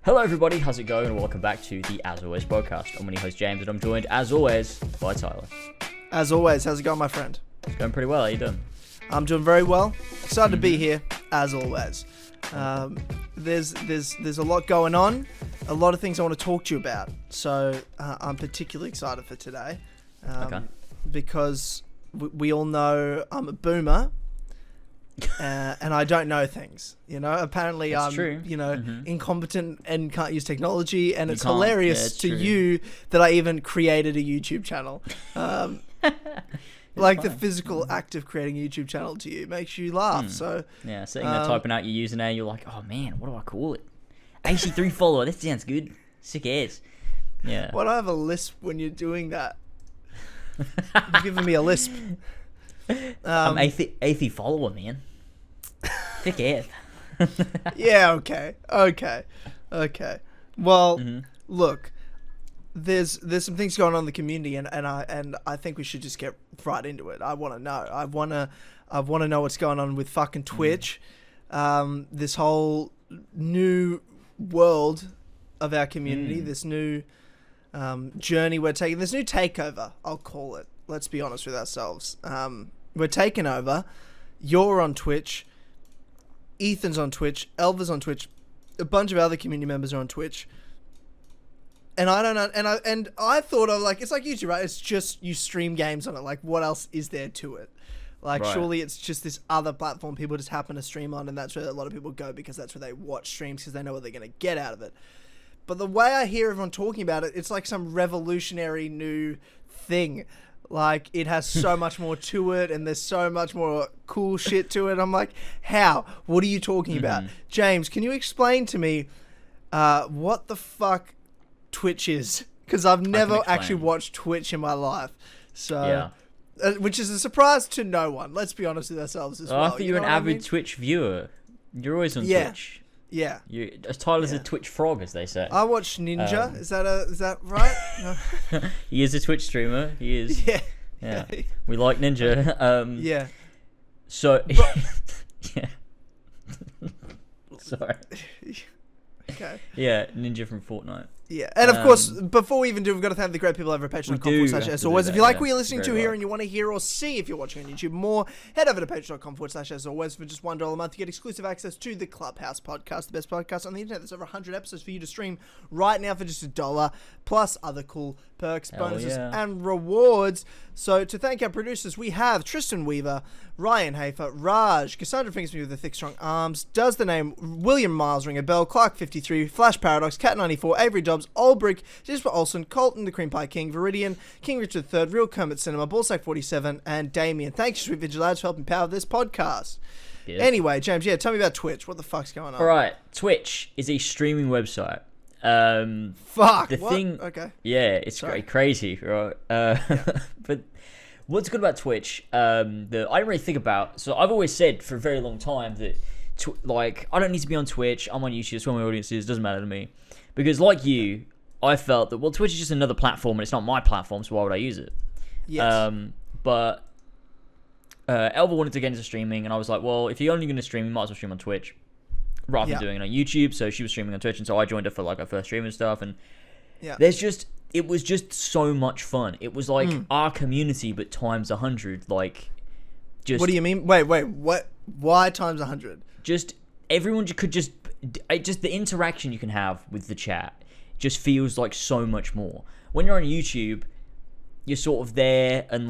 Hello everybody, how's it going? And welcome back to the As Always podcast. I'm your host James and I'm joined as always by Tyler. As always, how's it going, my friend? It's going pretty well, how you doing? I'm doing very well. Excited to be here, as always. There's a lot going on, a lot of things I want to talk to you about. So I'm particularly excited for today. Because we all know I'm a boomer. And I don't know things, apparently That's I'm, true. incompetent and can't use technology, and it's hilarious to you that I even created a YouTube channel. Like the physical act of creating a YouTube channel to you makes you laugh. So yeah, sitting there typing out your username, you're like, oh man, what do I call it? AC3 follower, that sounds good. Sick ass. Yeah. Why do I have a lisp when you're doing that? You're giving me a lisp. I'm AFI follower, man. Thick ass. Yeah, okay. Well, look, there's some things going on in the community, and I think we should just get right into it. I want to know. I want to know what's going on with fucking Twitch. This whole new world of our community, this new journey we're taking, this new takeover, I'll call it. Let's be honest with ourselves. We're taking over. You're on Twitch. Ethan's on Twitch. Elva's on Twitch. A bunch of other community members are on Twitch. And I don't know. And I thought of it's like YouTube, right? It's just you stream games on it. Like, what else is there to it? Like, right. Surely it's just this other platform people just happen to stream on, and that's where a lot of people go because that's where they watch streams because they know what they're going to get out of it. But the way I hear everyone talking about it, it's like some revolutionary new thing. Like, it has so much more to it, and there's so much more cool shit to it. I'm like, how? What are you talking about? James, can you explain to me what the fuck Twitch is? Because I've never actually watched Twitch in my life. So, yeah. Which is a surprise to no one. Let's be honest with ourselves as well. I thought you were an avid Twitch viewer. You're always on Twitch. Yeah. Tyler's a Twitch frog, as they say. I watch Ninja. Is that right? No. He is a Twitch streamer. He is. Yeah. We like Ninja. Yeah. So. Yeah. Sorry. Okay. Yeah, Ninja from Fortnite. Yeah, and of course, before we even do, we've got to thank the great people over at patreon.com/. As always, if you like what you're listening to here and you want to hear or see if you're watching on YouTube more, head over to patreon.com/. As always, for just $1 a month, you get exclusive access to the Clubhouse podcast, the best podcast on the internet. There's over 100 episodes for you to stream right now for just $1, plus other cool perks, bonuses, and rewards. So to thank our producers, we have Tristan Weaver, Ryan Hafer, Raj, Cassandra Fingsby with the thick strong arms, Does the Name, William Miles ring a bell, Clark 53, Flash Paradox, Cat 94, Avery Dobbs, Olbrick, Jesper Olsen, Colton the Cream Pie King, Viridian, King Richard III, Real Kermit Cinema, Ballsack 47, and Damien. Thanks, Sweet Vigilantes, for helping power this podcast. Yeah. Anyway, James, tell me about Twitch. What the fuck's going on? All right, Twitch is a streaming website. Fuck. The what? thing, okay. Yeah, it's crazy, right? But what's good about Twitch? That I don't really think about. So I've always said for a very long time that, I don't need to be on Twitch. I'm on YouTube. That's where my audience is. Doesn't matter to me, because like you, I felt that Twitch is just another platform and it's not my platform. So why would I use it? Yes. But Elva wanted to get into streaming, and I was like, well, if you're only going to stream, you might as well stream on Twitch. Rather than doing it on YouTube, so she was streaming on Twitch, and so I joined her for her first stream and stuff, and it was just so much fun. It was like our community, but times 100. Like, just what do you mean? Wait, what? Why times 100? Just everyone could just the interaction you can have with the chat just feels like so much more. When you're on YouTube, you're sort of there and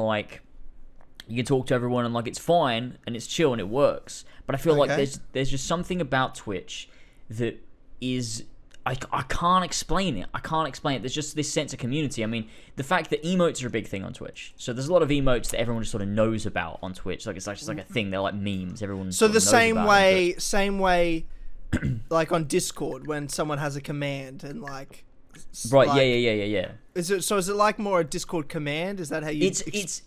you can talk to everyone and it's fine and it's chill and it works. But I feel like there's just something about Twitch that is I can't explain it. There's just this sense of community. I mean, the fact that emotes are a big thing on Twitch. So there's a lot of emotes that everyone just sort of knows about on Twitch. It's just a thing. They're like memes. Everyone. So the same way, like on Discord when someone has a command and Right. Yeah. Is it like more a Discord command? Is that how you?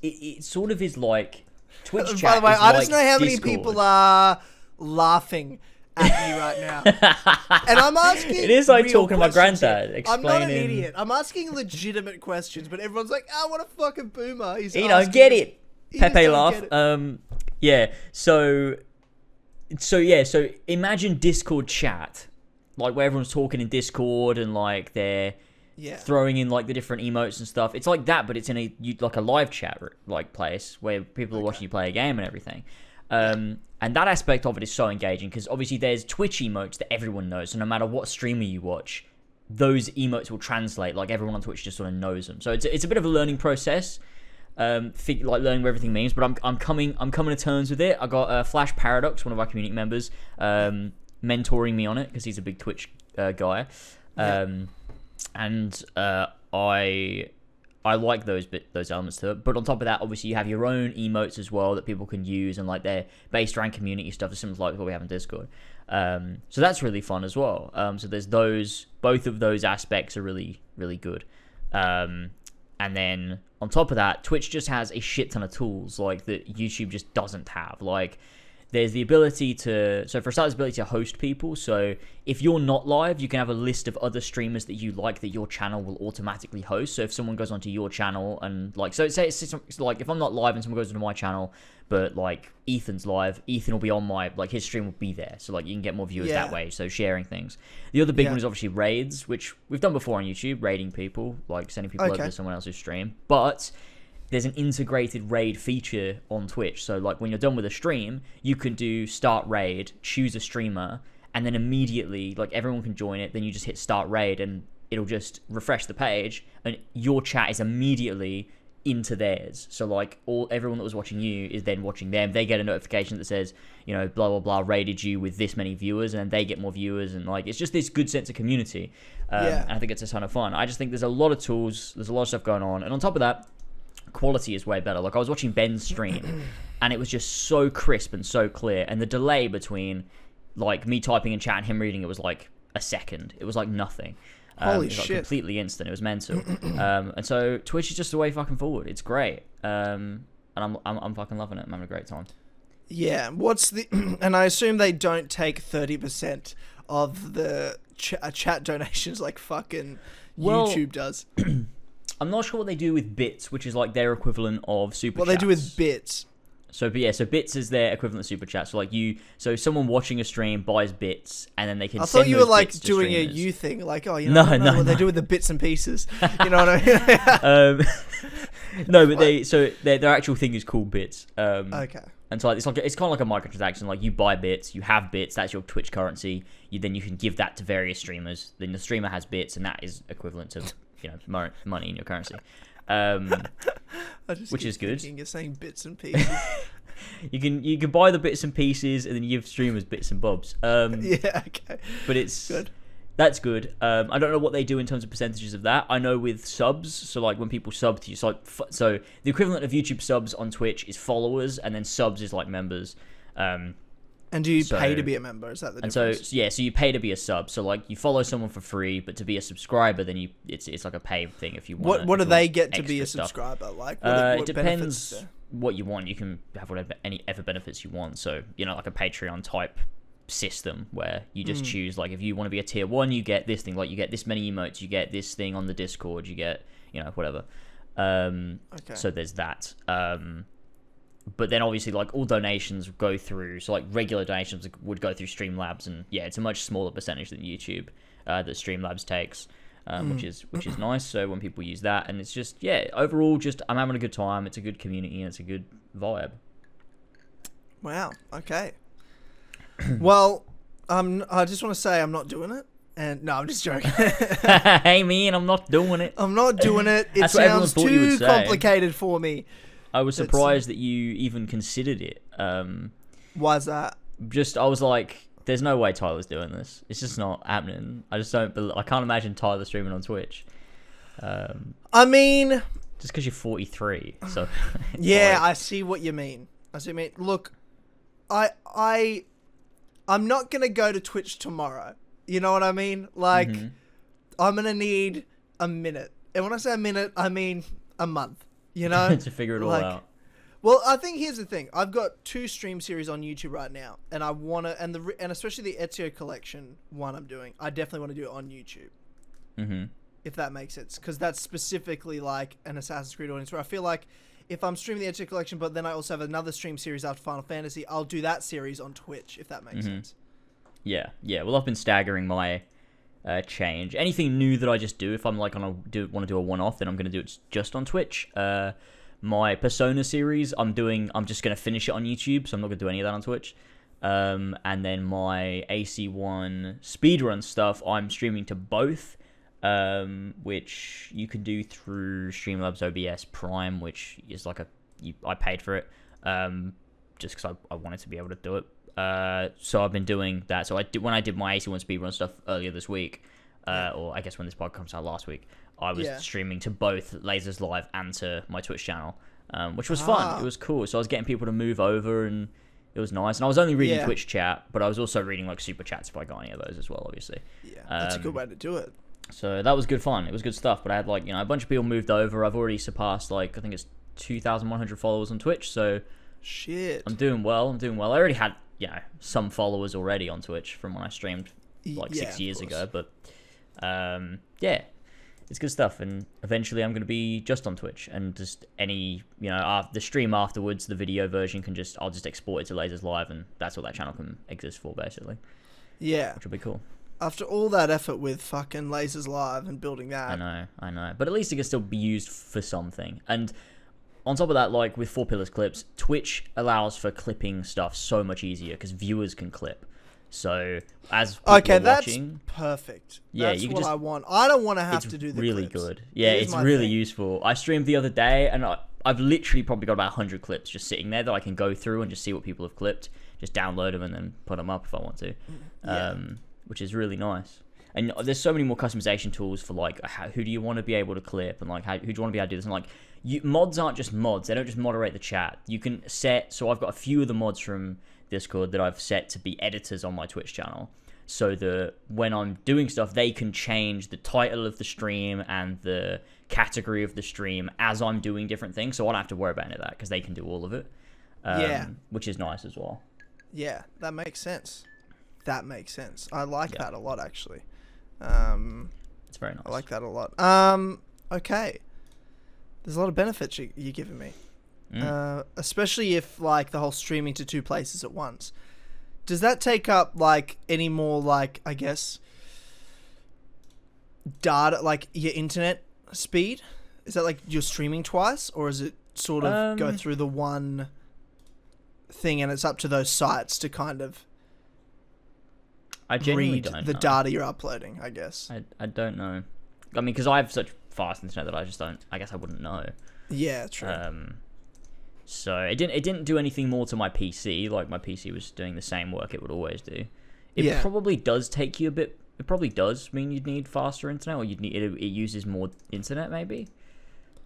It sort of is like Twitch chat. By the way, I just know how Discord. many people are laughing at me right now, and I'm asking. It is like talking to my granddad. I'm not an idiot. I'm asking legitimate questions, but everyone's like, "Oh, what a fucking boomer!" He's get it. Pepe laugh. Yeah. So imagine Discord chat like where everyone's talking in Discord and like they're throwing in like the different emotes and stuff. It's like that, but it's in like a live chat like place where people are watching you play a game and everything. And that aspect of it is so engaging because obviously there's Twitch emotes that everyone knows. So no matter what streamer you watch, those emotes will translate. Like everyone on Twitch just sort of knows them. So it's a bit of a learning process, like learning what everything means. But I'm coming to terms with it. I got Flash Paradox, one of our community members, mentoring me on it because he's a big Twitch guy. And I like those elements to it. But on top of that, obviously you have your own emotes as well that people can use, and like they're based around community stuff, similar to like what we have in Discord. So that's really fun as well. So there's both of those aspects are really, really good. And then on top of that, Twitch just has a shit ton of tools like that YouTube just doesn't have. Like there's the ability to, so for a start, there's the ability to host people. So if you're not live, you can have a list of other streamers that you like that your channel will automatically host. So if someone goes onto your channel and like, so say it's like if I'm not live and someone goes into my channel, but like Ethan's live, Ethan will be on my, like his stream will be there. So like you can get more viewers that way. So sharing things. The other big one is obviously raids, which we've done before on YouTube, raiding people, like sending people over to someone else's stream. But there's an integrated raid feature on Twitch. So like when you're done with a stream, you can do start raid, choose a streamer, and then immediately like everyone can join it. Then you just hit start raid and it'll just refresh the page and your chat is immediately into theirs. So like everyone that was watching you is then watching them. They get a notification that says, you know, blah, blah, blah, raided you with this many viewers, and then they get more viewers. And like, it's just this good sense of community. And I think it's a ton of fun. I just think there's a lot of tools. There's a lot of stuff going on. And on top of that, quality is way better. Like I was watching Ben's stream and it was just so crisp and so clear, and the delay between like me typing in chat and him reading it was like a second. It was like nothing. Holy it was, like, shit, completely instant. It was mental. And so Twitch is just the way fucking forward. It's great. And I'm fucking loving it. I'm having a great time. Yeah, what's the and I assume they don't take 30% of the chat donations like fucking YouTube does. I'm not sure what they do with bits, which is like their equivalent of super chats. What they do with bits. So bits is their equivalent of super chat. So like so someone watching a stream buys bits, and then they can. I thought you were like doing a you thing, like they do with the bits and pieces. You know what I mean? No, but their actual thing is called bits. Okay. And so it's kind of like a microtransaction. Like you buy bits, you have bits. That's your Twitch currency. Then you can give that to various streamers. Then the streamer has bits, and that is equivalent to money in your currency. Which is good. You're saying bits and pieces. you can buy the bits and pieces and then you give streamers bits and bobs. Yeah, okay. But it's good. That's good. I don't know what they do in terms of percentages of that. I know with subs, so like when people sub to you, so the equivalent of YouTube subs on Twitch is followers, and then subs is like members. And do you pay to be a member? Is that the difference? And so you pay to be a sub. So like you follow someone for free, but to be a subscriber, then it's like a pay thing if you want. What do they get to be a subscriber? Like what it depends what you want. You can have whatever ever benefits you want. So like a Patreon type system where you just choose, like if you want to be a tier 1, you get this thing, like you get this many emotes, you get this thing on the Discord, you get whatever. So there's that. But then obviously like all donations go through, so like regular donations would go through Streamlabs, and it's a much smaller percentage than YouTube that Streamlabs takes, which is nice. So when people use that, and it's just overall just I'm having a good time. It's a good community and it's a good vibe. Wow. Okay. Well, I just want to say I'm not doing it. And no, I'm just joking. Hey man, I'm not doing it. I'm not doing it. It sounds too complicated for me. I was surprised that you even considered it. Why is that? I was like, there's no way Tyler's doing this. It's just not happening. I can't imagine Tyler streaming on Twitch. I mean, just because you're 43, so yeah, I see what you mean. Look, I'm not gonna go to Twitch tomorrow. You know what I mean? Like, I'm gonna need a minute, and when I say a minute, I mean a month. To figure it all out. Well, I think here's the thing. I've got 2 stream series on YouTube right now, and I wanna, and especially the Ezio collection one I'm doing. I definitely want to do it on YouTube. If that makes sense, because that's specifically like an Assassin's Creed audience. Where I feel like if I'm streaming the Ezio collection, but then I also have another stream series after Final Fantasy, I'll do that series on Twitch. If that makes sense. Yeah. Well, I've been staggering my change. Anything new that I just do, if I'm like want to do a one-off, then I'm going to do it just on Twitch. My Persona series, I'm just going to finish it on YouTube, so I'm not going to do any of that on Twitch. And then my AC1 speedrun stuff, I'm streaming to both, which you can do through Streamlabs OBS Prime, which is like I paid for it, just because I wanted to be able to do it. So I've been doing that. So when I did my AC1 speedrun stuff earlier this week, or I guess when this podcast comes out last week, I was streaming to both Lasers Live and to my Twitch channel, which was fun. It was cool. So I was getting people to move over, and it was nice. And I was only reading Twitch chat, but I was also reading like super chats if I got any of those as well, obviously. Yeah, that's a good way to do it. So that was good fun. It was good stuff. But I had like a bunch of people moved over. I've already surpassed I think it's 2,100 followers on Twitch. So shit, I'm doing well. I already had some followers already on Twitch from when I streamed 6 years ago. But it's good stuff, and eventually I'm going to be just on Twitch, and just any, the stream afterwards, the video version I'll just export it to Lasers Live, and that's what that channel can exist for, basically. Yeah. Which will be cool. After all that effort with fucking Lasers Live and building that. I know. But at least it can still be used for something. And on top of that, like with FourPillars clips, Twitch allows for clipping stuff so much easier, because viewers can clip. So as people are that's watching, perfect. Yeah, that's you can what just, I want. I don't want to have to do the really clips. Good. Yeah, it's really thing. useful. I streamed the other day, and I've literally probably got about 100 clips just sitting there that I can go through and just see what people have clipped, just download them and then put them up if I want to, which is really nice. And there's so many more customization tools for like who do you want to be able to clip, and like who do you want to be able to do this, and like mods aren't just mods. They don't just moderate the chat. You can set. So I've got a few of the mods from Discord that I've set to be editors on my Twitch channel, so that when I'm doing stuff, they can change the title of the stream and the category of the stream as I'm doing different things. So I don't have to worry about any of that, because they can do all of it. Which is nice as well. Yeah, that makes sense. I like that a lot, actually. It's very nice. I like that a lot. Okay. There's a lot of benefits you're giving me. Especially if like the whole streaming to two places at once. Does that take up like any more like, I guess, data, like your internet speed? Is that like you're streaming twice, or is it sort of go through the one thing and it's up to those sites to kind of I genuinely read don't the know. Data you're uploading, I guess? I don't know. I mean, because I have such fast internet that I just don't. I guess I wouldn't know. Yeah, true. So it didn't do anything more to my PC. Like my PC was doing the same work it would always do. It probably does take you a bit. It probably does mean you'd need faster internet, or it uses more internet maybe.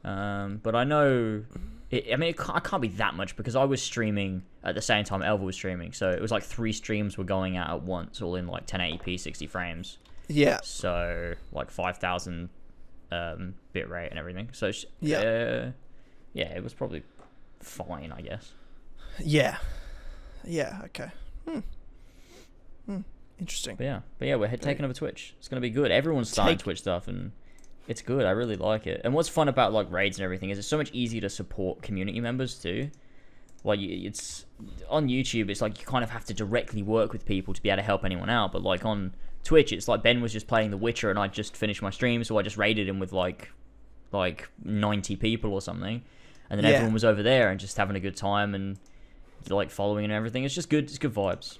But I know. It can't be that much, because I was streaming at the same time Elva was streaming, so it was like 3 streams were going out at once, all in like 1080p 60 frames. Yeah. So like 5,000 bit rate and everything. So it was probably fine, I guess. Yeah. Okay. Interesting. But yeah, we're taking over Twitch. It's gonna be good. Everyone's starting Twitch stuff, and it's good. I really like it. And what's fun about like raids and everything is it's so much easier to support community members too. Like it's on YouTube, it's like you kind of have to directly work with people to be able to help anyone out. But like on Twitch, it's like Ben was just playing The Witcher, and I just finished my stream, so I just raided him with like 90 people or something, and then everyone was over there and just having a good time and like following and everything. It's just good. It's good vibes.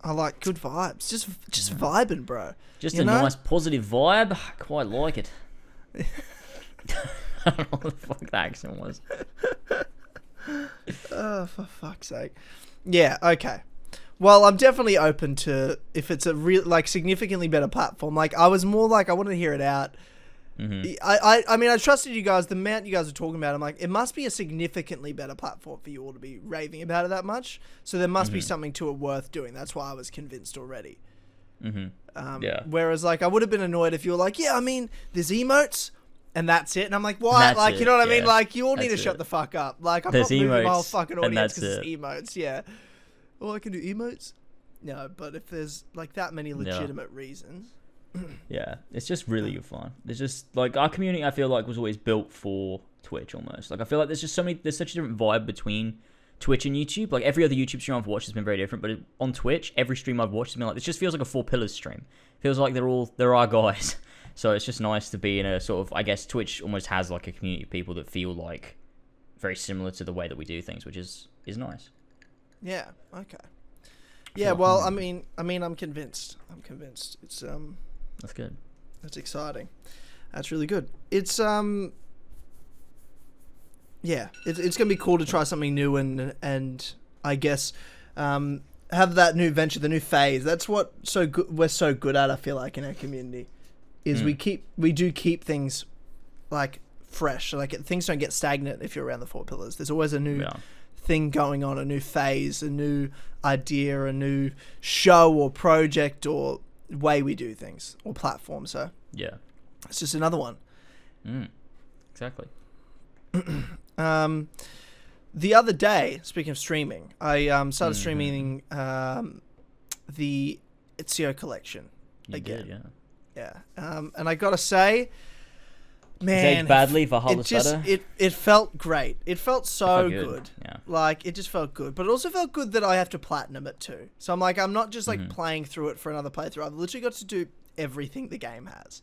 I like good vibes. Just vibing, bro. Just a nice positive vibe. I quite like it. I don't know what the fuck that accent was. Oh, for fuck's sake. Yeah, okay. Well, I'm definitely open to if it's a real, like, significantly better platform. Like, I was more like, I wanted to hear it out. Mm-hmm. I mean, I trusted you guys. The amount you guys are talking about, I'm like, it must be a significantly better platform for you all to be raving about it that much. So there must be something to it worth doing. That's why I was convinced already. Whereas, like, I would have been annoyed if you were like, yeah, I mean, there's emotes and that's it. And I'm like, what? Like, you know what I mean? Like, you all need to shut the fuck up. Like, I'm not moving my whole fucking audience because it's emotes. Yeah. Oh, I can do emotes? No, but if there's, like, that many legitimate reasons. Yeah, it's just really good fun. There's just, like, our community, I feel like, was always built for Twitch almost. Like, I feel like there's such a different vibe between Twitch and YouTube. Like every other YouTube stream I've watched has been very different, but on Twitch, every stream I've watched has been like, this just feels like a FourPillars stream. Feels like they're our guys. So it's just nice to be in a sort of, I guess Twitch almost has like a community of people that feel like very similar to the way that we do things, which is nice. Yeah. Okay. Yeah. Well, I mean, I'm convinced. It's That's good. That's exciting. That's really good. It's yeah, it's gonna be cool to try something new and I guess have that new venture, the new phase. That's what we're so good at. I feel like in our community is we do keep things like fresh. Like things don't get stagnant if you're around the FourPillars. There's always a new thing going on, a new phase, a new idea, a new show or project or way we do things or platform. So yeah, it's just another one. Exactly. The other day, speaking of streaming, I started streaming the Ezio collection again. Did, yeah. And I gotta say, man, badly Valhalla's better. It felt great. It felt so good. Yeah. Like it just felt good, but it also felt good that I have to platinum it too. So I'm not just like playing through it for another playthrough. I've literally got to do everything the game has.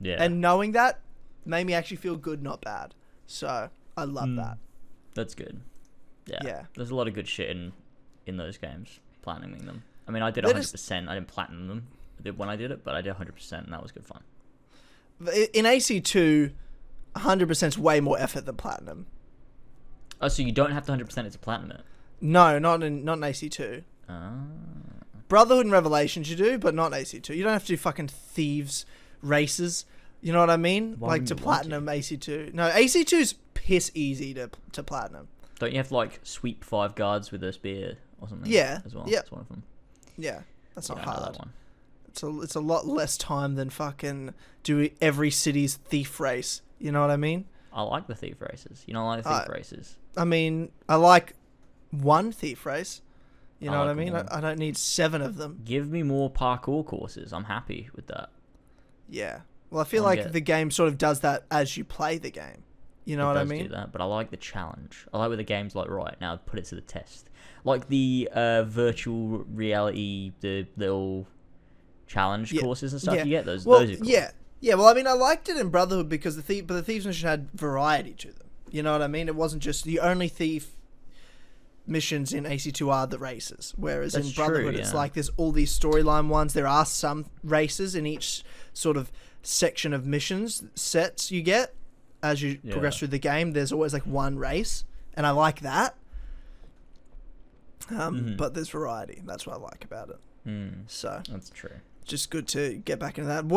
Yeah. And knowing that made me actually feel good, not bad. So I love that. That's good. Yeah. There's a lot of good shit in those games. Platinuming them. I mean, I did 100%. I didn't platinum them when I did it, but I did 100%, and that was good fun. In AC2, 100% is way more effort than platinum. Oh, so you don't have to 100% it to platinum it? No, not in AC2. Brotherhood and Revelations you do, but not AC2. You don't have to do fucking thieves races. You know what I mean? Why like to platinum AC2. No, AC2's piss easy to platinum. Don't you have to like sweep 5 guards with a spear or something? Yeah. As well. Yeah. That's one of them. Yeah. That's not I know hard. that one. It's a lot less time than fucking do every city's thief race. You know what I mean? I like the thief races. You don't like the thief races? I mean, I like one thief race. You know I what I like mean? one. I don't need 7 of them. Give me more parkour courses. I'm happy with that. Yeah. Well, I feel like the game sort of does that as you play the game. You know what I mean? It does do that, but I like the challenge. I like where the game's like, right, now put it to the test. Like the virtual reality, the little challenge courses and stuff. You get those. Well, those are cool. Yeah. Well, I mean, I liked it in Brotherhood because the Thieves mission had variety to them. You know what I mean? It wasn't just the only thief missions in AC2 are the races, whereas in Brotherhood it's like there's all these storyline ones. There are some races in each sort of section of missions sets you get as you progress through the game. There's always like one race, and I like that. But there's variety. That's what I like about it. So that's true. Just good to get back into that.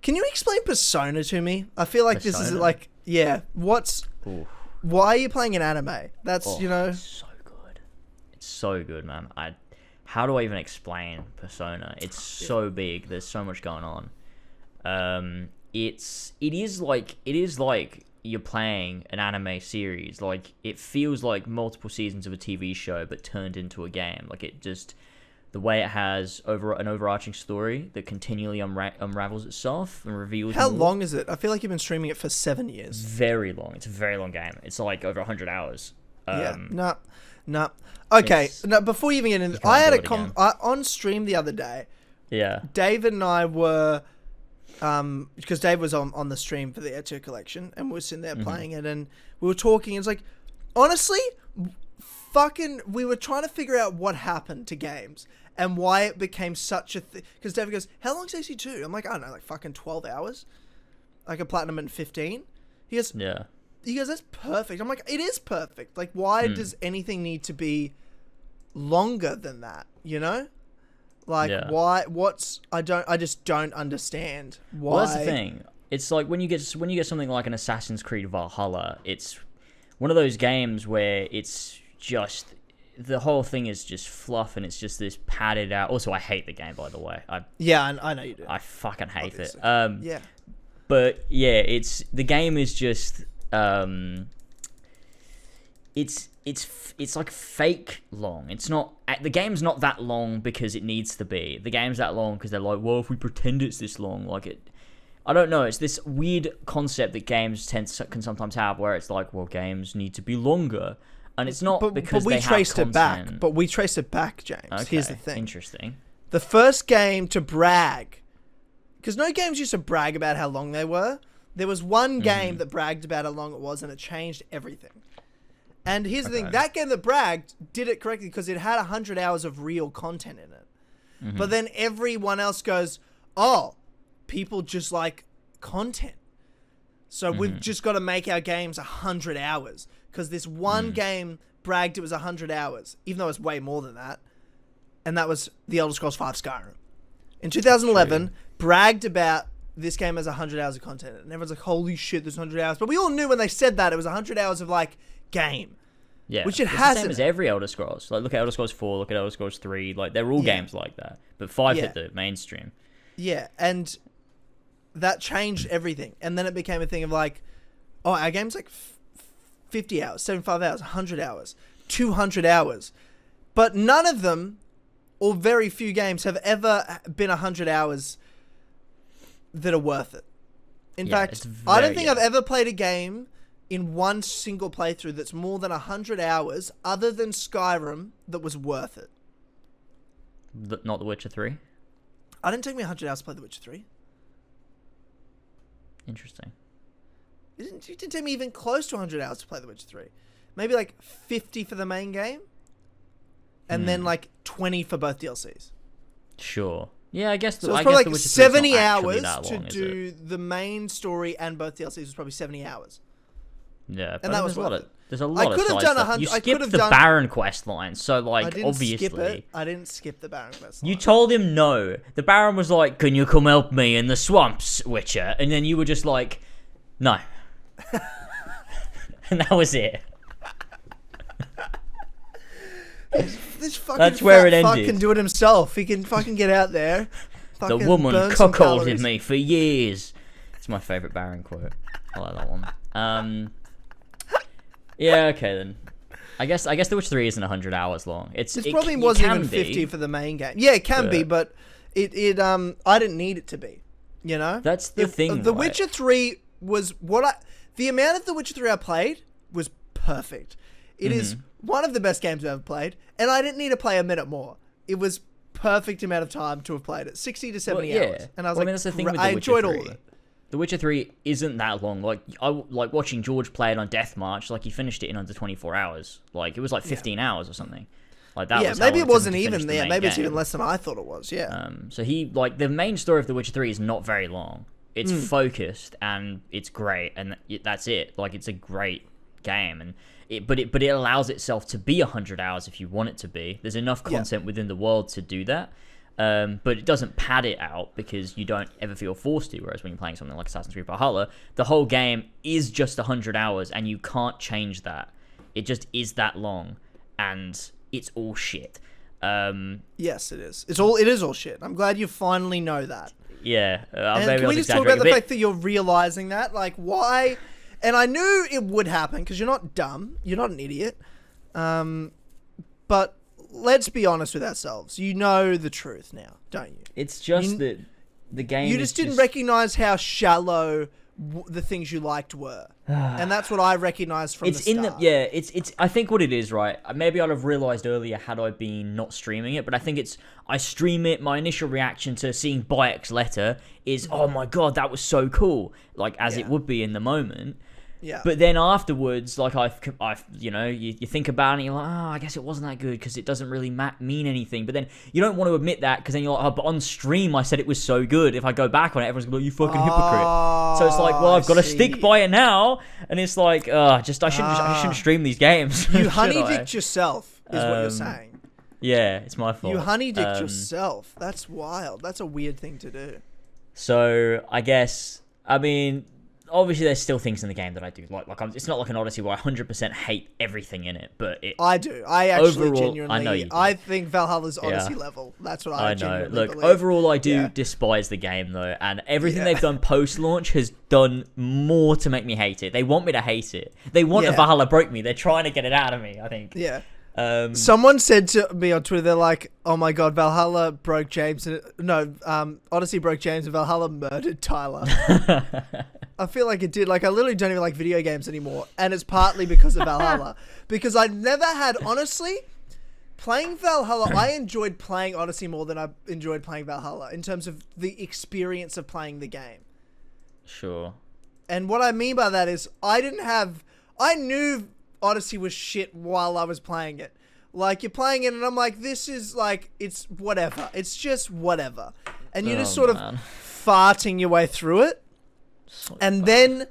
Can you explain Persona to me? I feel like this is like, why are you playing an anime? That's, It's so good. It's so good, man. How do I even explain Persona? It's so big. There's so much going on. It is like you're playing an anime series. Like it feels like multiple seasons of a TV show, but turned into a game. Like it just, the way it has an overarching story that continually unravels itself and reveals. How long is it? I feel like you've been streaming it for 7 years. Very long. It's a very long game. It's like over 100 hours. No. Okay. No, before you even get into, I had on stream the other day. Yeah. David and I were, because Dave was on the stream for the Ezio collection, and we were sitting there playing it, and we were talking. It's like, honestly, we were trying to figure out what happened to games and why it became such a thing. Because David goes, "How long's AC2?" I'm like, "I don't know, like fucking 12 hours. I could platinum in 15." He goes, "Yeah." He goes, "That's perfect." I'm like, "It is perfect. Like, why does anything need to be longer than that? You know?" Like, why? I just don't understand why. Well, that's the thing. It's like when you get something like an Assassin's Creed Valhalla, it's one of those games where it's just, the whole thing is just fluff, and it's just this padded out. Also, I hate the game, by the way. I know you do. I fucking hate Obviously. it. But yeah, the game is just it's like fake long. It's not, the game's not that long because it needs to be. The game's that long because they're like, well, if we pretend it's this long, like it, I don't know. It's this weird concept that games can sometimes have where it's like, well, games need to be longer. And it's not because but we they have traced it back. content. But we traced it back, James. Okay, Here's the thing. interesting. The first game to brag, because no games used to brag about how long they were. There was one game that bragged about how long it was, and it changed everything. And here's the thing: that game that bragged did it correctly because it had 100 hours of real content in it. But then everyone else goes, "Oh, people just like content, so we've just got to make our games 100 hours." Because this one game bragged it was 100 hours, even though it's way more than that. And that was The Elder Scrolls V Skyrim. In 2011, bragged about this game has 100 hours of content. And everyone's like, holy shit, there's 100 hours. But we all knew when they said that, it was 100 hours of, like, game. Yeah. Which it it's hasn't. the same as every Elder Scrolls. Like, look at Elder Scrolls 4, look at Elder Scrolls 3. Like, they're all games like that. But 5 hit the mainstream. Yeah, and that changed everything. And then it became a thing of, like, oh, our game's, like, 50 hours, 75 hours, 100 hours, 200 hours. But none of them, or very few games, have ever been 100 hours that are worth it. In fact, I don't think I've ever played a game in one single playthrough that's more than 100 hours, other than Skyrim, that was worth it. Not The Witcher 3? I didn't take me 100 hours to play The Witcher 3. Interesting. It didn't take me even close to 100 hours to play The Witcher 3. Maybe like 50 for the main game. And then like 20 for both DLCs. Sure. Yeah, I guess. So it's I probably guess like The Witcher 3 is 70 not actually hours that to long, do the main story and both DLCs was probably 70 hours. Yeah, and that was worth it. There's a lot I of could have side done stuff. 100. You I could skipped have the done. Baron quest line, so I like didn't skip obviously. it. I didn't skip the Baron quest line. You told him no. The Baron was like, "Can you come help me in the swamps, Witcher?" And then you were just like, "No," and that was it. This fucking That's where it fuck ended. can do it himself. He can fucking get out there. The fucking woman burn some cuckolded calories. me for years. It's my favorite Baron quote. I like that one. Yeah, okay then. I guess The Witcher 3 isn't 100 hours long. It probably wasn't can even be. 50 for the main game. Yeah, it can be, but it I didn't need it to be. You know? That's the thing, The right? Witcher 3 was the amount of The Witcher 3 I played was perfect. It is one of the best games I've ever played, and I didn't need to play a minute more. It was perfect amount of time to have played it, 60 to 70 hours. And I was I mean, that's the thing with The I Witcher enjoyed 3. all of it. The Witcher 3 isn't that long. Like I like watching George play it on Death March. Like he finished it in under 24 hours. Like it was like 15 hours or something. Like that. Yeah, was how maybe long it wasn't took him to even finish the there. main Maybe it's game. even less than I thought it was. Yeah. So he like the main story of The Witcher 3 is not very long. It's focused and it's great, and that's it. Like it's a great game, and but it allows itself to be 100 hours if you want it to be. There's enough content within the world to do that. But it doesn't pad it out because you don't ever feel forced to, whereas when you're playing something like Assassin's Creed Valhalla, the whole game is just 100 hours and you can't change that. It just is that long, and it's all shit. Yes, it is. It is all shit. I'm glad you finally know that. Yeah. And maybe can we just talk about the fact that you're realizing that? Like, why? And I knew it would happen because you're not dumb. You're not an idiot. But let's be honest with ourselves. You know the truth now, don't you? It's just that the game. You just didn't recognize how shallow the things you liked were, and that's what I recognized from the start. It's. I think what it is, right? Maybe I'd have realized earlier had I been not streaming it, but I think it's. I stream it. My initial reaction to seeing Bayek's letter is, "Oh my god, that was so cool!" Like as it would be in the moment. Yeah. But then afterwards, like you think about it and you're like, oh, I guess it wasn't that good because it doesn't really mean anything. But then you don't want to admit that because then you're like, oh, but on stream I said it was so good. If I go back on it, everyone's going to be like, you fucking hypocrite. So it's like, well, I've got to stick by it now. And it's like, I shouldn't stream these games. You honey-dicked yourself is what you're saying. Yeah, it's my fault. You honey-dicked yourself. That's wild. That's a weird thing to do. So I guess, I mean... Obviously, there's still things in the game that I do like. It's not like an Odyssey where I 100% hate everything in it, but I do. I actually overall, genuinely. I know you do. I think Valhalla's Odyssey level. That's what I genuinely Look, believe. overall, I do despise the game though, and everything they've done post-launch has done more to make me hate it. They want me to hate it. They want a Valhalla broke me. They're trying to get it out of me. I think. Yeah. Someone said to me on Twitter, they're like, "Oh my god, Valhalla broke James." Odyssey broke James, and Valhalla murdered Tyler. I feel like it did. Like, I literally don't even like video games anymore. And it's partly because of Valhalla. Because I never had, honestly, playing Valhalla, I enjoyed playing Odyssey more than I enjoyed playing Valhalla in terms of the experience of playing the game. Sure. And what I mean by that is I knew Odyssey was shit while I was playing it. Like, you're playing it and I'm like, this is like, it's whatever. It's just whatever. And you're just sort of farting your way through it. So and then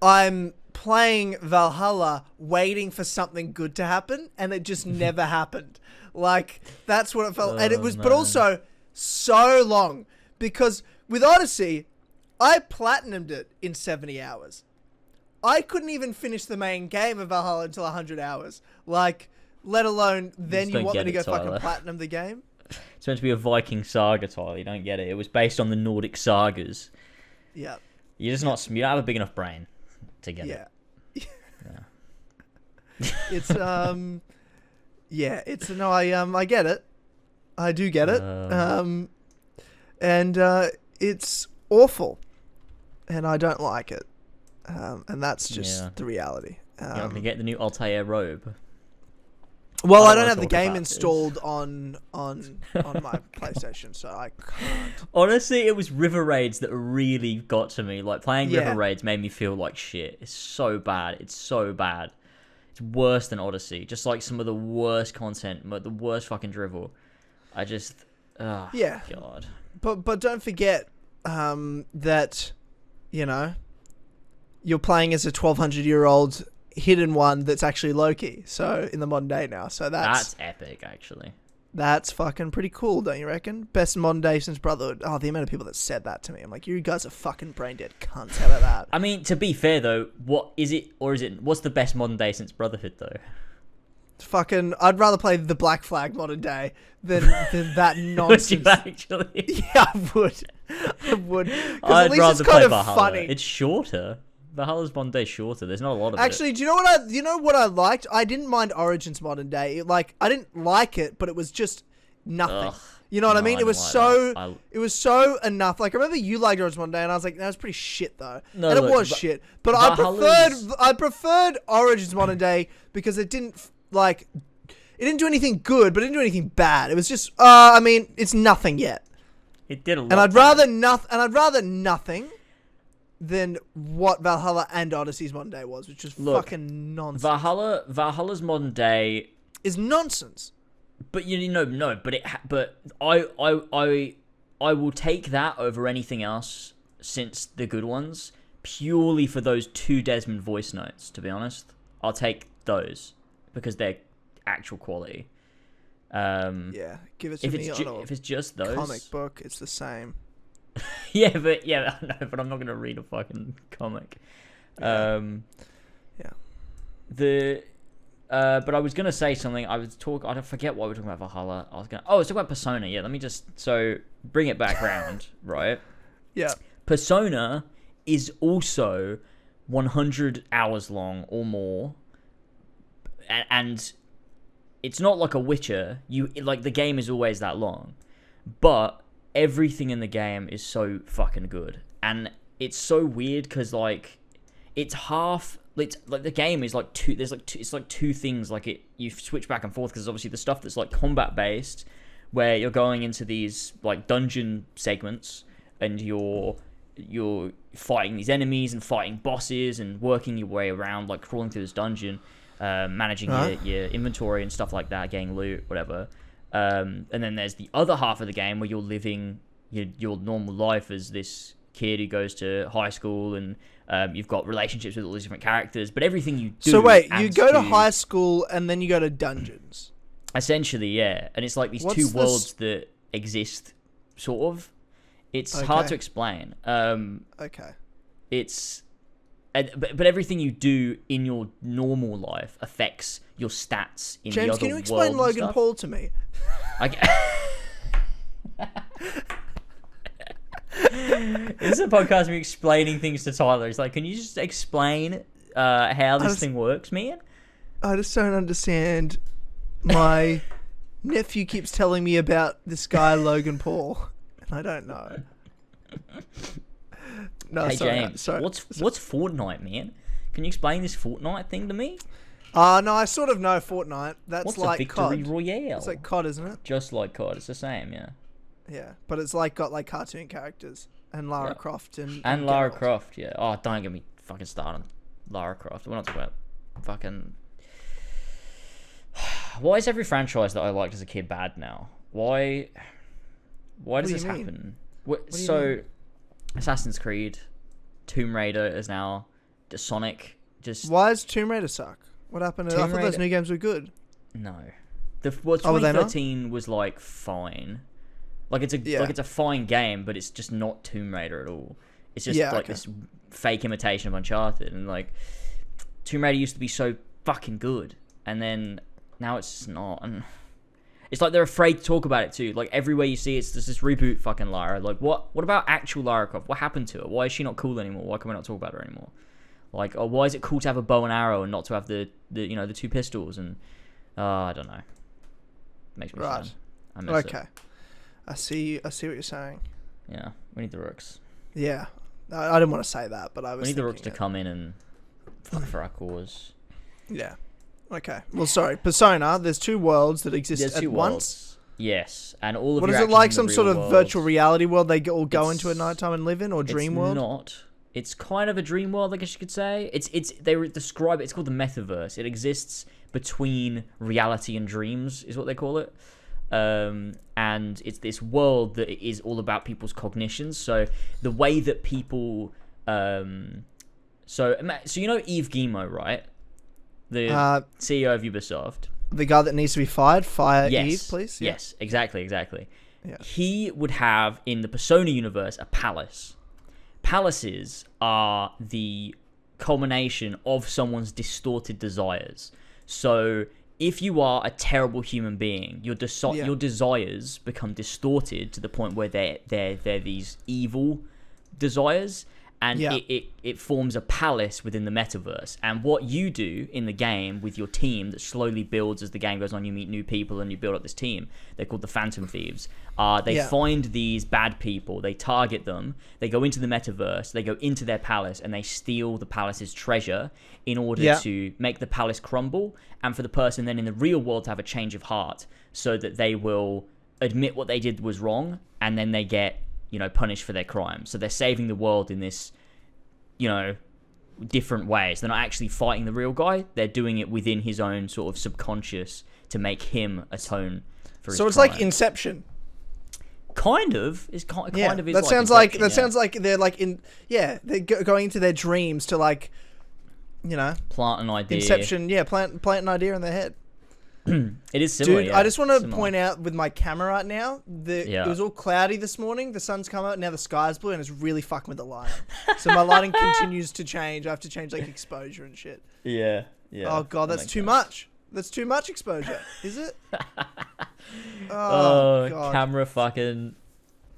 I'm playing Valhalla waiting for something good to happen, and it just never happened. Like, that's what it felt. And it was, but also so long, because with Odyssey, I platinumed it in 70 hours. I couldn't even finish the main game of Valhalla until 100 hours. Like, let alone then you want me to go fucking platinum the game? It's meant to be a Viking saga, Tyler. You don't get it. It was based on the Nordic sagas. Yeah. You're just not. You don't have a big enough brain to get it. Yeah. It's yeah. It's no. I get it. I do get it. And it's awful, and I don't like it. And that's just the reality. You're not gonna get the new Altair robe. Well, I don't have the game installed on my PlayStation, so I can't. Honestly, it was River Raids that really got to me. Like, playing River Raids made me feel like shit. It's so bad. It's so bad. It's worse than Odyssey. Just like some of the worst content, the worst fucking drivel. I just, God. But don't forget that, you know, you're playing as a 1,200-year-old hidden one that's actually Loki, so in the modern day now. So that's epic, actually. That's fucking pretty cool, don't you reckon? Best modern day since Brotherhood. Oh, the amount of people that said that to me. I'm like, you guys are fucking brain dead cunts. How about that? I mean, to be fair though, what's the best modern day since Brotherhood though? Fucking, I'd rather play the Black Flag modern day than that nonsense. Would you actually? Yeah, I would. I would. I'd at least rather it's kind play of Valhalla. funny. It's shorter. Valhalla's modern day shorter. There's not a lot of Actually, it. do you know what I liked? I didn't mind Origins modern day. I didn't like it, but it was just nothing. Ugh, you know what I mean? It was like it was so enough. Like, I remember you liked Origins modern day, and I was like, that was pretty shit though. No, and look, it was shit. But I preferred Origins modern day because it didn't do anything good, but it didn't do anything bad. It was just I mean, it's nothing yet. It did a lot. And I'd rather nothing than what Valhalla and Odyssey's modern day was, which is fucking nonsense. Valhalla's modern day is nonsense. But but I will take that over anything else since the good ones, purely for those 2 Desmond voice notes. To be honest, I'll take those because they're actual quality. Yeah, give it to me if it's just those comic book, it's the same. yeah, but I'm not gonna read a fucking comic. Yeah. But I was gonna say something. I don't forget what we were talking about Valhalla. I was talking about Persona. Yeah, let me just bring it back round, right? Yeah. Persona is also 100 hours long or more, and it's not like a Witcher. The game is always that long, but everything in the game is so fucking good, and it's so weird because it's half. It's like the game is like two. It's like two things. You switch back and forth because obviously the stuff that's like combat based, where you're going into these like dungeon segments and you're fighting these enemies and fighting bosses and working your way around, like crawling through this dungeon, managing your inventory and stuff like that, getting loot, whatever. And then there's the other half of the game where you're living your normal life as this kid who goes to high school, and you've got relationships with all these different characters. But everything you do. So wait, you go to high school and then you go to dungeons. Essentially, yeah, and it's like these two worlds that exist, sort of. It's hard to explain. Okay. But everything you do in your normal life affects your stats in James, the other world. can you explain Logan Paul to me? This is a podcast of me explaining things to Tyler. He's like, can you just explain how this thing works, man? I just don't understand. My nephew keeps telling me about this guy, Logan Paul, and I don't know. No, Hey sorry, James, sorry. what's Fortnite, man? Can you explain this Fortnite thing to me? No, I sort of know Fortnite. That's What's like a victory COD. royale? It's like COD, isn't it? Just like COD, it's the same, yeah. Yeah, but it's like got like cartoon characters and Lara Yeah. Croft And Lara Geralt. Croft, yeah. Oh, don't get me fucking started on Lara Croft. We're not talking about fucking. Why is every franchise that I liked as a kid bad now? Why does do this you mean? happen? do you So, mean? Assassin's Creed, Tomb Raider is now Sonic. Just Why does Tomb Raider suck? What happened? I Tomb thought those Raider- new games were good. no. Oh, were they not? 2013 was like fine. Like it's Yeah. a fine game, but it's just not Tomb Raider at all. It's just Yeah, like okay. this fake imitation of Uncharted, and like Tomb Raider used to be so fucking good, and then now it's just not. And it's like they're afraid to talk about it too. Like everywhere you see, it's just this reboot fucking Lara. Like what about actual Lara Croft? What happened to her? Why is she not cool anymore? Why can we not talk about her anymore? Like, oh, why is it cool to have a bow and arrow and not to have the two pistols? And I don't know. Makes me Right. sad. I miss it. Okay. I see what you're saying. Yeah, we need the Rooks. Yeah. I didn't want to say that, but I was We need the Rooks to thinking come in and fight for our cause. it. Yeah. Okay. Well, sorry. Persona, there's two worlds that exist There's at two once. worlds. Yes, and all of What your is it actions like? in Some the sort real of world, virtual reality world they all go It's- into at nighttime and live in, or dream it's world? not. It's kind of a dream world, I guess you could say. They describe it. It's called the metaverse. It exists between reality and dreams, is what they call it. And it's this world that is all about people's cognitions. So the way that people, so you know Yves Guillemot, right? The CEO of Ubisoft. The guy that needs to be fired, fire Yes. Eve, please. Yeah. Yes, exactly. Yeah. He would have in the Persona universe a palace. Palaces are the culmination of someone's distorted desires. So if you are a terrible human being, your desires become distorted to the point where they're these evil desires, and Yeah. it forms a palace within the metaverse. And what you do in the game with your team that slowly builds as the game goes on, you meet new people and you build up this team. They're called the Phantom Thieves. They find these bad people, they target them, they go into the metaverse, they go into their palace, and they steal the palace's treasure in order to make the palace crumble, and for the person then in the real world to have a change of heart, so that they will admit what they did was wrong, and then they get punished for their crimes. So they're saving the world in this, different ways. They're not actually fighting the real guy. They're doing it within his own sort of subconscious to make him atone for his So it's crimes. like Inception. Kind of. It's kind Yeah. of is That like sounds like Inception, sounds like they're like in they're going into their dreams to like plant an idea. Inception. Yeah, plant an idea in their head. It is similar. Dude, yeah. I just want to Similar. point out with my camera right now, it was all cloudy this morning. The sun's come out, now the sky's blue, and it's really fucking with the lighting. So my lighting continues to change. I have to change like exposure and shit. Yeah. Oh god, that's makes too sense. much. That's too much exposure, is it? Oh, god. camera fucking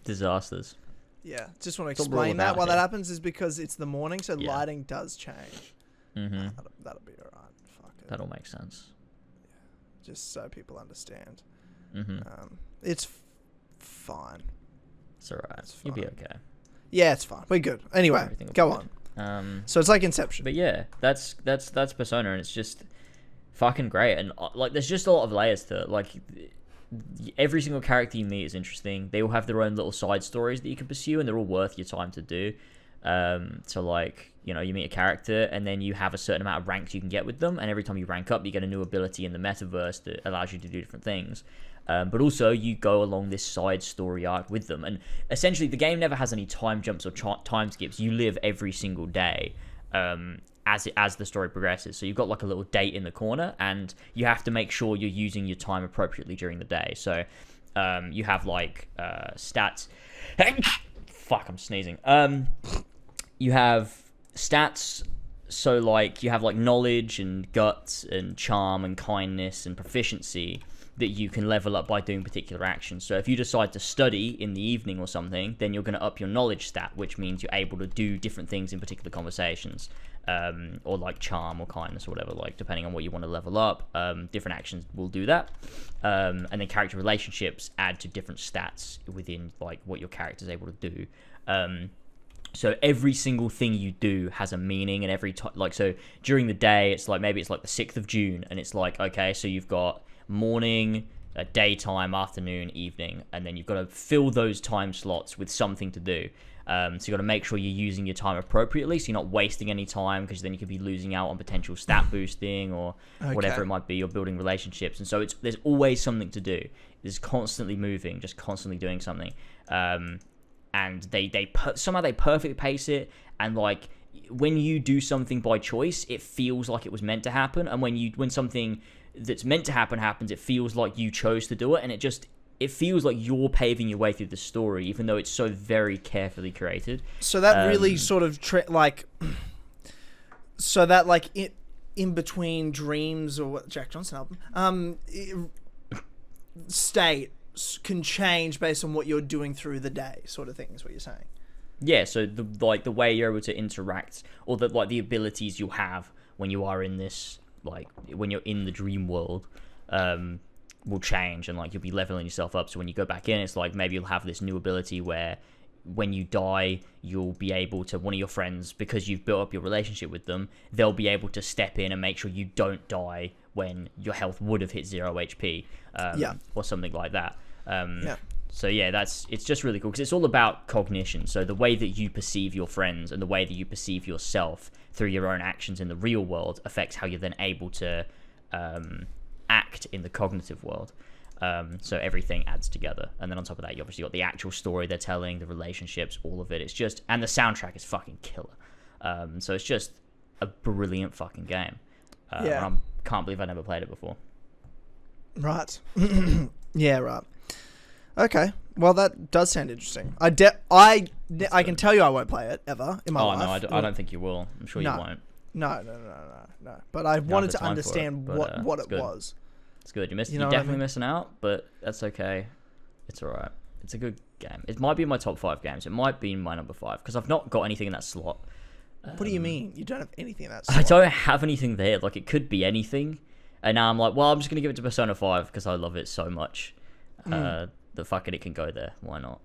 disasters. Yeah, just want to It's all explain that. about Why that here. happens is because it's the morning, so Yeah. lighting does change. Mm-hmm. That'll be alright. Fuck it. That'll make sense. Just so people understand. Mm-hmm. It's fine. It's alright. It's You'll be fine. okay. Yeah, it's fine. We're good. Anyway, Everything will go be on. good. So it's like Inception. But yeah, that's Persona, and it's just fucking great. And like, there's just a lot of layers to it. Like, every single character you meet is interesting. They all have their own little side stories that you can pursue, and they're all worth your time to do. So like, you meet a character, and then you have a certain amount of ranks you can get with them, and every time you rank up, you get a new ability in the metaverse that allows you to do different things. But also, you go along this side story arc with them, and essentially, the game never has any time jumps or time skips. You live every single day as the story progresses. So you've got like a little date in the corner, and you have to make sure you're using your time appropriately during the day. So you have like stats. Fuck, I'm sneezing. You have stats, so like you have like knowledge and guts and charm and kindness and proficiency that you can level up by doing particular actions. So if you decide to study in the evening or something, then you're going to up your knowledge stat, which means you're able to do different things in particular conversations, or like charm or kindness or whatever, like depending on what you want to level up. Different actions will do that. And then character relationships add to different stats within like what your character's able to do. So every single thing you do has a meaning, and every time, like, so during the day, it's like, maybe it's like the 6th of June, and it's like, okay, so you've got morning, daytime, afternoon, evening, and then you've got to fill those time slots with something to do. So you got to make sure you're using your time appropriately, so you're not wasting any time, because then you could be losing out on potential stat boosting or whatever it might be. You're building relationships, and so there's always something to do. It's constantly moving, just constantly doing something. And somehow they perfectly pace it, and like when you do something by choice, it feels like it was meant to happen, and when something that's meant to happen happens, it feels like you chose to do it, and it feels like you're paving your way through the story, even though it's so very carefully created. So that really sort of in between dreams, or what Jack Johnson album, state can change based on what you're doing through the day, sort of thing is what you're saying. Yeah, so the way you're able to interact, or the abilities you'll have when you are in this, like when you're in the dream world, will change, and like you'll be leveling yourself up. So when you go back in, it's like maybe you'll have this new ability where when you die, you'll be able to, one of your friends, because you've built up your relationship with them, they'll be able to step in and make sure you don't die when your health would have hit 0 HP, or something like that. So yeah, it's just really cool, because it's all about cognition. So the way that you perceive your friends and the way that you perceive yourself through your own actions in the real world affects how you're then able to act in the cognitive world. So everything adds together, and then on top of that, you obviously got the actual story they're telling, the relationships, all of it. It's just, and the soundtrack is fucking killer. So it's just a brilliant fucking game. I can't believe I never played it before. Right. Yeah, right. Okay. Well, that does sound interesting. I can tell you I won't play it ever in my life. No, I don't think you will. I'm sure you won't. No. But I wanted to understand what it was. It's good. You're definitely missing out, but that's okay. It's alright. It's a good game. It might be in my top 5 games. It might be in my number 5, because I've not got anything in that slot. What do you mean? You don't have anything in that slot? I don't have anything there. Like, it could be anything. And now I'm like, well, I'm just going to give it to Persona 5 because I love it so much. The fucking it can go there. Why not?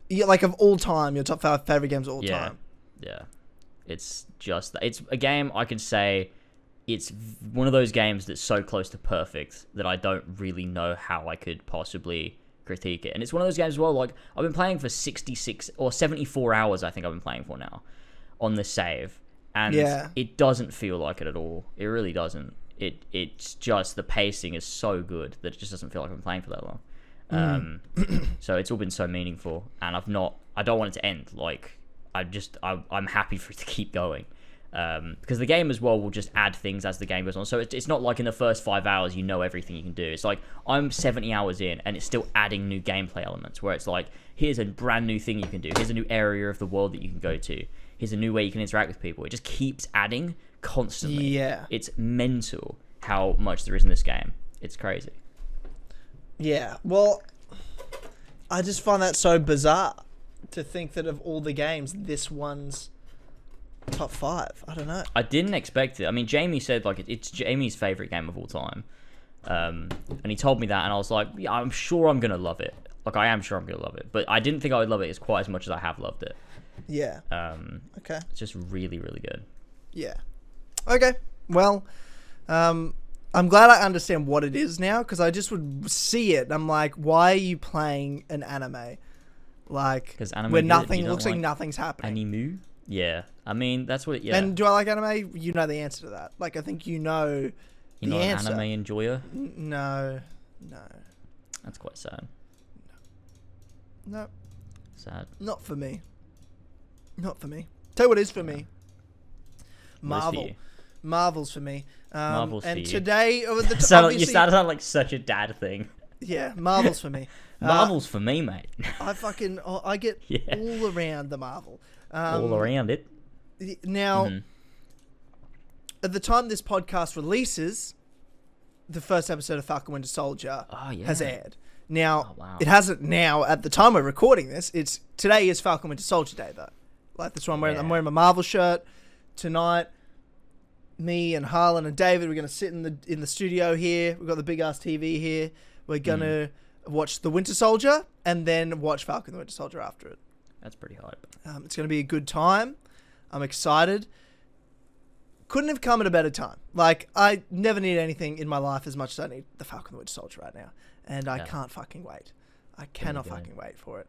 Yeah, like of all time, your top 5 favorite games of all time. Yeah. It's a game I could say it's one of those games that's so close to perfect that I don't really know how I could possibly critique it. And it's one of those games as well, like I've been playing for 66 or 74 hours, I think I've been playing for now on the save. And it doesn't feel like it at all. It really doesn't. It's just the pacing is so good that it just doesn't feel like I'm playing for that long. So it's all been so meaningful, and I don't want it to end. Like I'm happy for it to keep going, because the game as well will just add things as the game goes on. So it's not like in the first 5 hours you know everything you can do. It's like I'm 70 hours in and it's still adding new gameplay elements, where it's like, here's a brand new thing you can do, here's a new area of the world that you can go to, here's a new way you can interact with people. It just keeps adding constantly. It's mental how much there is in this game. It's crazy. Well, I just find that so bizarre to think that of all the games, this one's top 5. I don't know. I didn't expect it. I mean, Jamie said like it's Jamie's favorite game of all time, and he told me that, and I was like, yeah, I'm sure I'm gonna love it. Like, I am sure I'm gonna love it, but I didn't think I would love it as quite as much as I have loved it. Yeah. Okay. It's just really, really good. Yeah. Okay. Well, I'm glad I understand what it is now, because I just would see it and I'm like, why are you playing an anime? Like, where nothing looks like nothing's happening. Anime? Yeah. I mean, that's what it, yeah. And do I like anime? You know the answer to that. Like, I think you know the answer. You're not an anime enjoyer? No. That's quite sad. No. Sad. Not for me. Tell you what is for me. Marvel. For you? Marvel's for me. Marvel's and for you. Today, You sound like such a dad thing. Yeah, Marvel's for me. Marvel's for me, mate. I get all around the Marvel. All around it. Now, at the time this podcast releases, the first episode of Falcon Winter Soldier has aired. Now, it hasn't now, at the time we're recording this, today is Falcon Winter Soldier Day, though. Like, this one, I'm wearing my Marvel shirt. Tonight, me and Harlan and David, we're going to sit in the studio here. We've got the big ass TV here. We're going to watch The Winter Soldier and then watch Falcon the Winter Soldier after it. That's pretty hype. It's going to be a good time. I'm excited. Couldn't have come at a better time. Like, I never need anything in my life as much as I need the Falcon the Winter Soldier right now. And I can't fucking wait. I cannot fucking wait for it.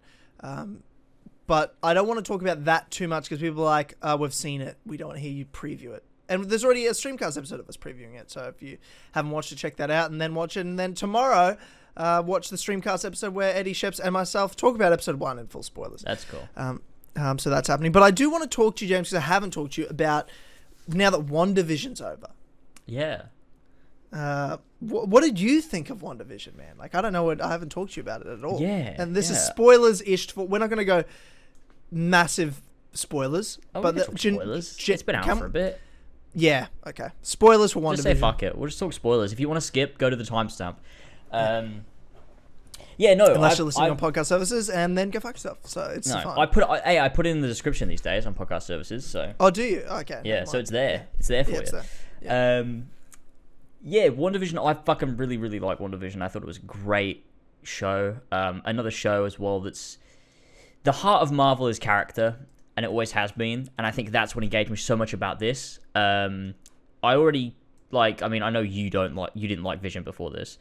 But I don't want to talk about that too much because people are like, we've seen it. We don't want to hear you preview it. And there's already a Streamcast episode of us previewing it. So if you haven't watched it, check that out and then watch it. And then tomorrow, watch the Streamcast episode where Eddie, Sheps, and myself talk about episode 1 in full spoilers. That's cool. So that's happening. But I do want to talk to you, James, because I haven't talked to you about now that WandaVision's over. Yeah. What did you think of WandaVision, man? Like, I don't know. I haven't talked to you about it at all. Yeah. And this is spoilers-ish. We're not going to go massive spoilers. But spoilers. It's been out for a bit. Yeah. Okay. Spoilers for WandaVision. Just say fuck it. We'll just talk spoilers. If you want to skip, go to the timestamp. Yeah, no. Unless you're listening on podcast services, and then go fuck yourself. So it's fine. I put it in the description these days on podcast services. So. Oh, do you? Okay. Yeah, so it's there. It's there for you. It's there. Yeah. Yeah, WandaVision. I fucking really, really like WandaVision. I thought it was a great show. Another show as well that's the heart of Marvel is character, and it always has been. And I think that's what engaged me so much about this. I already like. I mean, I know you didn't like Vision before this.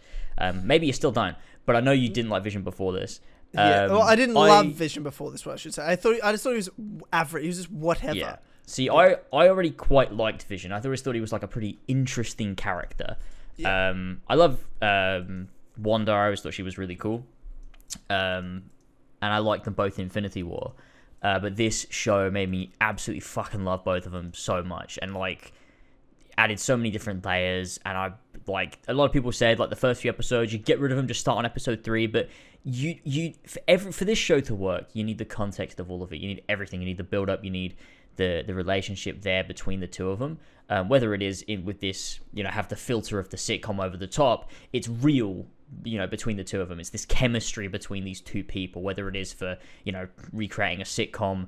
Maybe you still don't, but I know you didn't like Vision before this. Well, I didn't love Vision before this. What I should say, I just thought he was average. He was just whatever. Yeah. See, I already quite liked Vision. I always thought he was like a pretty interesting character. Yeah. I love Wanda. I always thought she was really cool. And I liked them both in Infinity War. But this show made me absolutely fucking love both of them so much. And like added so many different layers. And I like a lot of people said like the first few episodes, you get rid of them, just start on episode 3. But you for this show to work, you need the context of all of it. You need everything. You need the build up. You need the relationship there between the two of them, whether it is with this, have the filter of the sitcom over the top, it's real, between the two of them. It's this chemistry between these two people, whether it is for, recreating a sitcom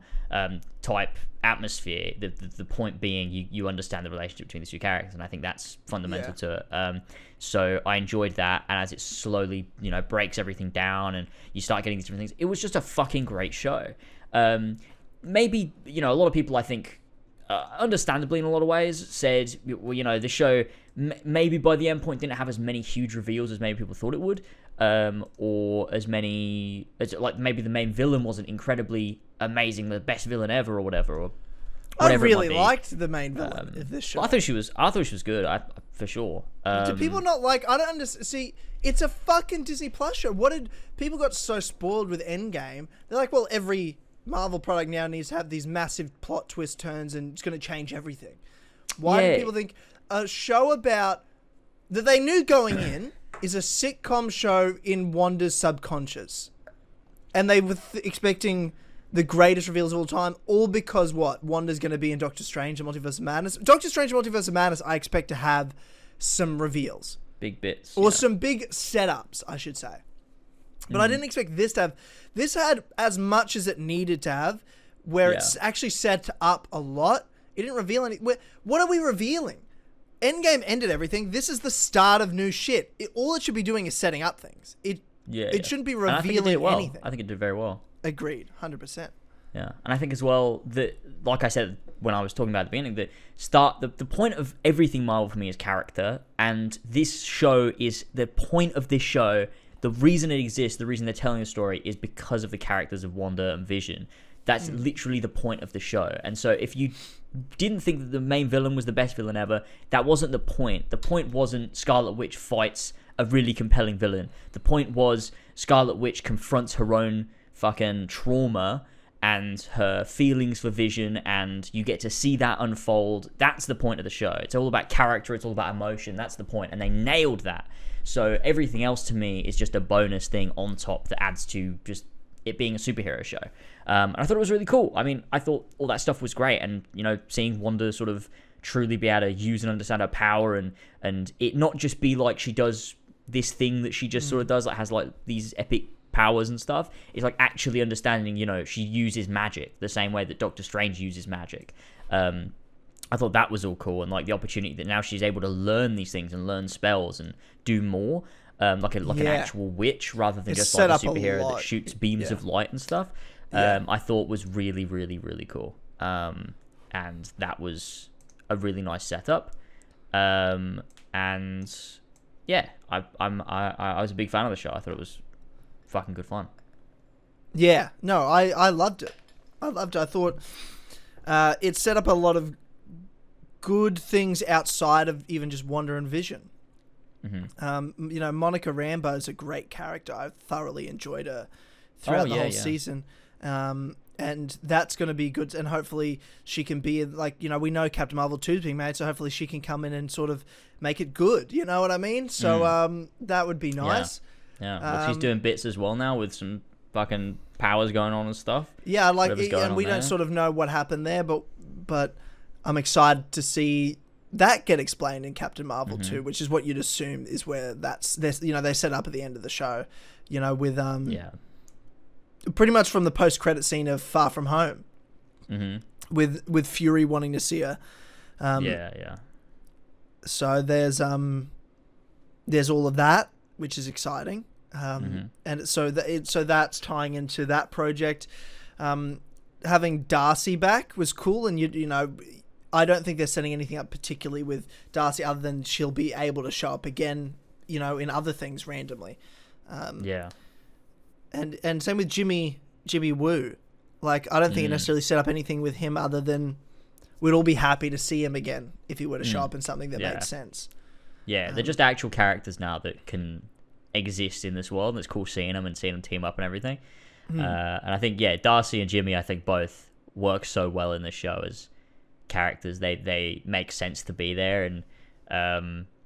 type atmosphere. The point being you understand the relationship between the two characters, and I think that's fundamental to it. So I enjoyed that, and as it slowly, breaks everything down and you start getting these different things, it was just a fucking great show. Maybe, a lot of people, I think, understandably in a lot of ways, said, well, the show maybe by the end point didn't have as many huge reveals as maybe people thought it would, or as many, like maybe the main villain wasn't incredibly amazing, the best villain ever or whatever, or whatever. I really liked the main villain of this show. I thought she was good, for sure. Do people not like? I don't understand. See, it's a fucking Disney Plus show. What did people got so spoiled with Endgame? They're like, well, every Marvel product now needs to have these massive plot twist turns and it's going to change everything. Why do people think a show about that they knew going in is a sitcom show in Wanda's subconscious, and they were expecting the greatest reveals of all time, all because Wanda's going to be in Doctor Strange and Multiverse of Madness. Doctor Strange and Multiverse of Madness, I expect to have some reveals, big bits, or some big setups, I should say. But I didn't expect this to have. This had as much as it needed to have, where it's actually set up a lot. It didn't reveal any. What are we revealing? Endgame ended everything. This is the start of new shit. All it should be doing is setting up things. It shouldn't be revealing anything. I think it did very well. Agreed, 100%. Yeah, and I think as well that, like I said when I was talking about at the beginning, the point of everything Marvel for me is character, and this show is the point of this show. The reason it exists, the reason they're telling the story is because of the characters of Wanda and Vision. That's literally the point of the show. And so if you didn't think that the main villain was the best villain ever, that wasn't the point. The point wasn't Scarlet Witch fights a really compelling villain. The point was Scarlet Witch confronts her own fucking trauma and her feelings for Vision, and you get to see that unfold. That's the point of the show. It's all about character. It's all about emotion. That's the point. And they nailed that. So everything else to me is just a bonus thing on top that adds to just it being a superhero show. And I thought it was really cool. I mean, I thought all that stuff was great. And, seeing Wanda sort of truly be able to use and understand her power and it not just be like she does this thing that she just sort of does, like has like these epic powers and stuff. It's like actually understanding, she uses magic the same way that Doctor Strange uses magic. I thought that was all cool, and like the opportunity that now she's able to learn these things and learn spells and do more, like an actual witch rather than just like a superhero that shoots beams of light and stuff. I thought was really, really, really cool. And that was a really nice setup. And yeah, I was a big fan of the show. I thought it was fucking good fun. Yeah, no, I loved it. I thought it set up a lot of good things outside of even just Wanda and Vision. Monica Rambeau is a great character. I thoroughly enjoyed her throughout the whole season. And that's going to be good. And hopefully she can be we know Captain Marvel 2 is being made, so hopefully she can come in and sort of make it good. You know what I mean? So that would be nice. Yeah. Well, she's doing bits as well now with some fucking powers going on and stuff. Yeah, and we don't sort of know what happened there, but I'm excited to see that get explained in Captain Marvel 2, which is what you'd assume is where they set up at the end of the show, with pretty much from the post-credit scene of Far From Home, with Fury wanting to see her. So there's all of that, which is exciting, and so that's tying into that project. Having Darcy back was cool, and I don't think they're setting anything up particularly with Darcy other than she'll be able to show up again, in other things randomly. And same with Jimmy Woo. Like, I don't think it necessarily set up anything with him other than we'd all be happy to see him again if he were to show up in something that made sense. Yeah, they're just actual characters now that can exist in this world, and it's cool seeing them and seeing them team up and everything. And I think, Darcy and Jimmy, I think both work so well in this show as characters. They make sense to be there, and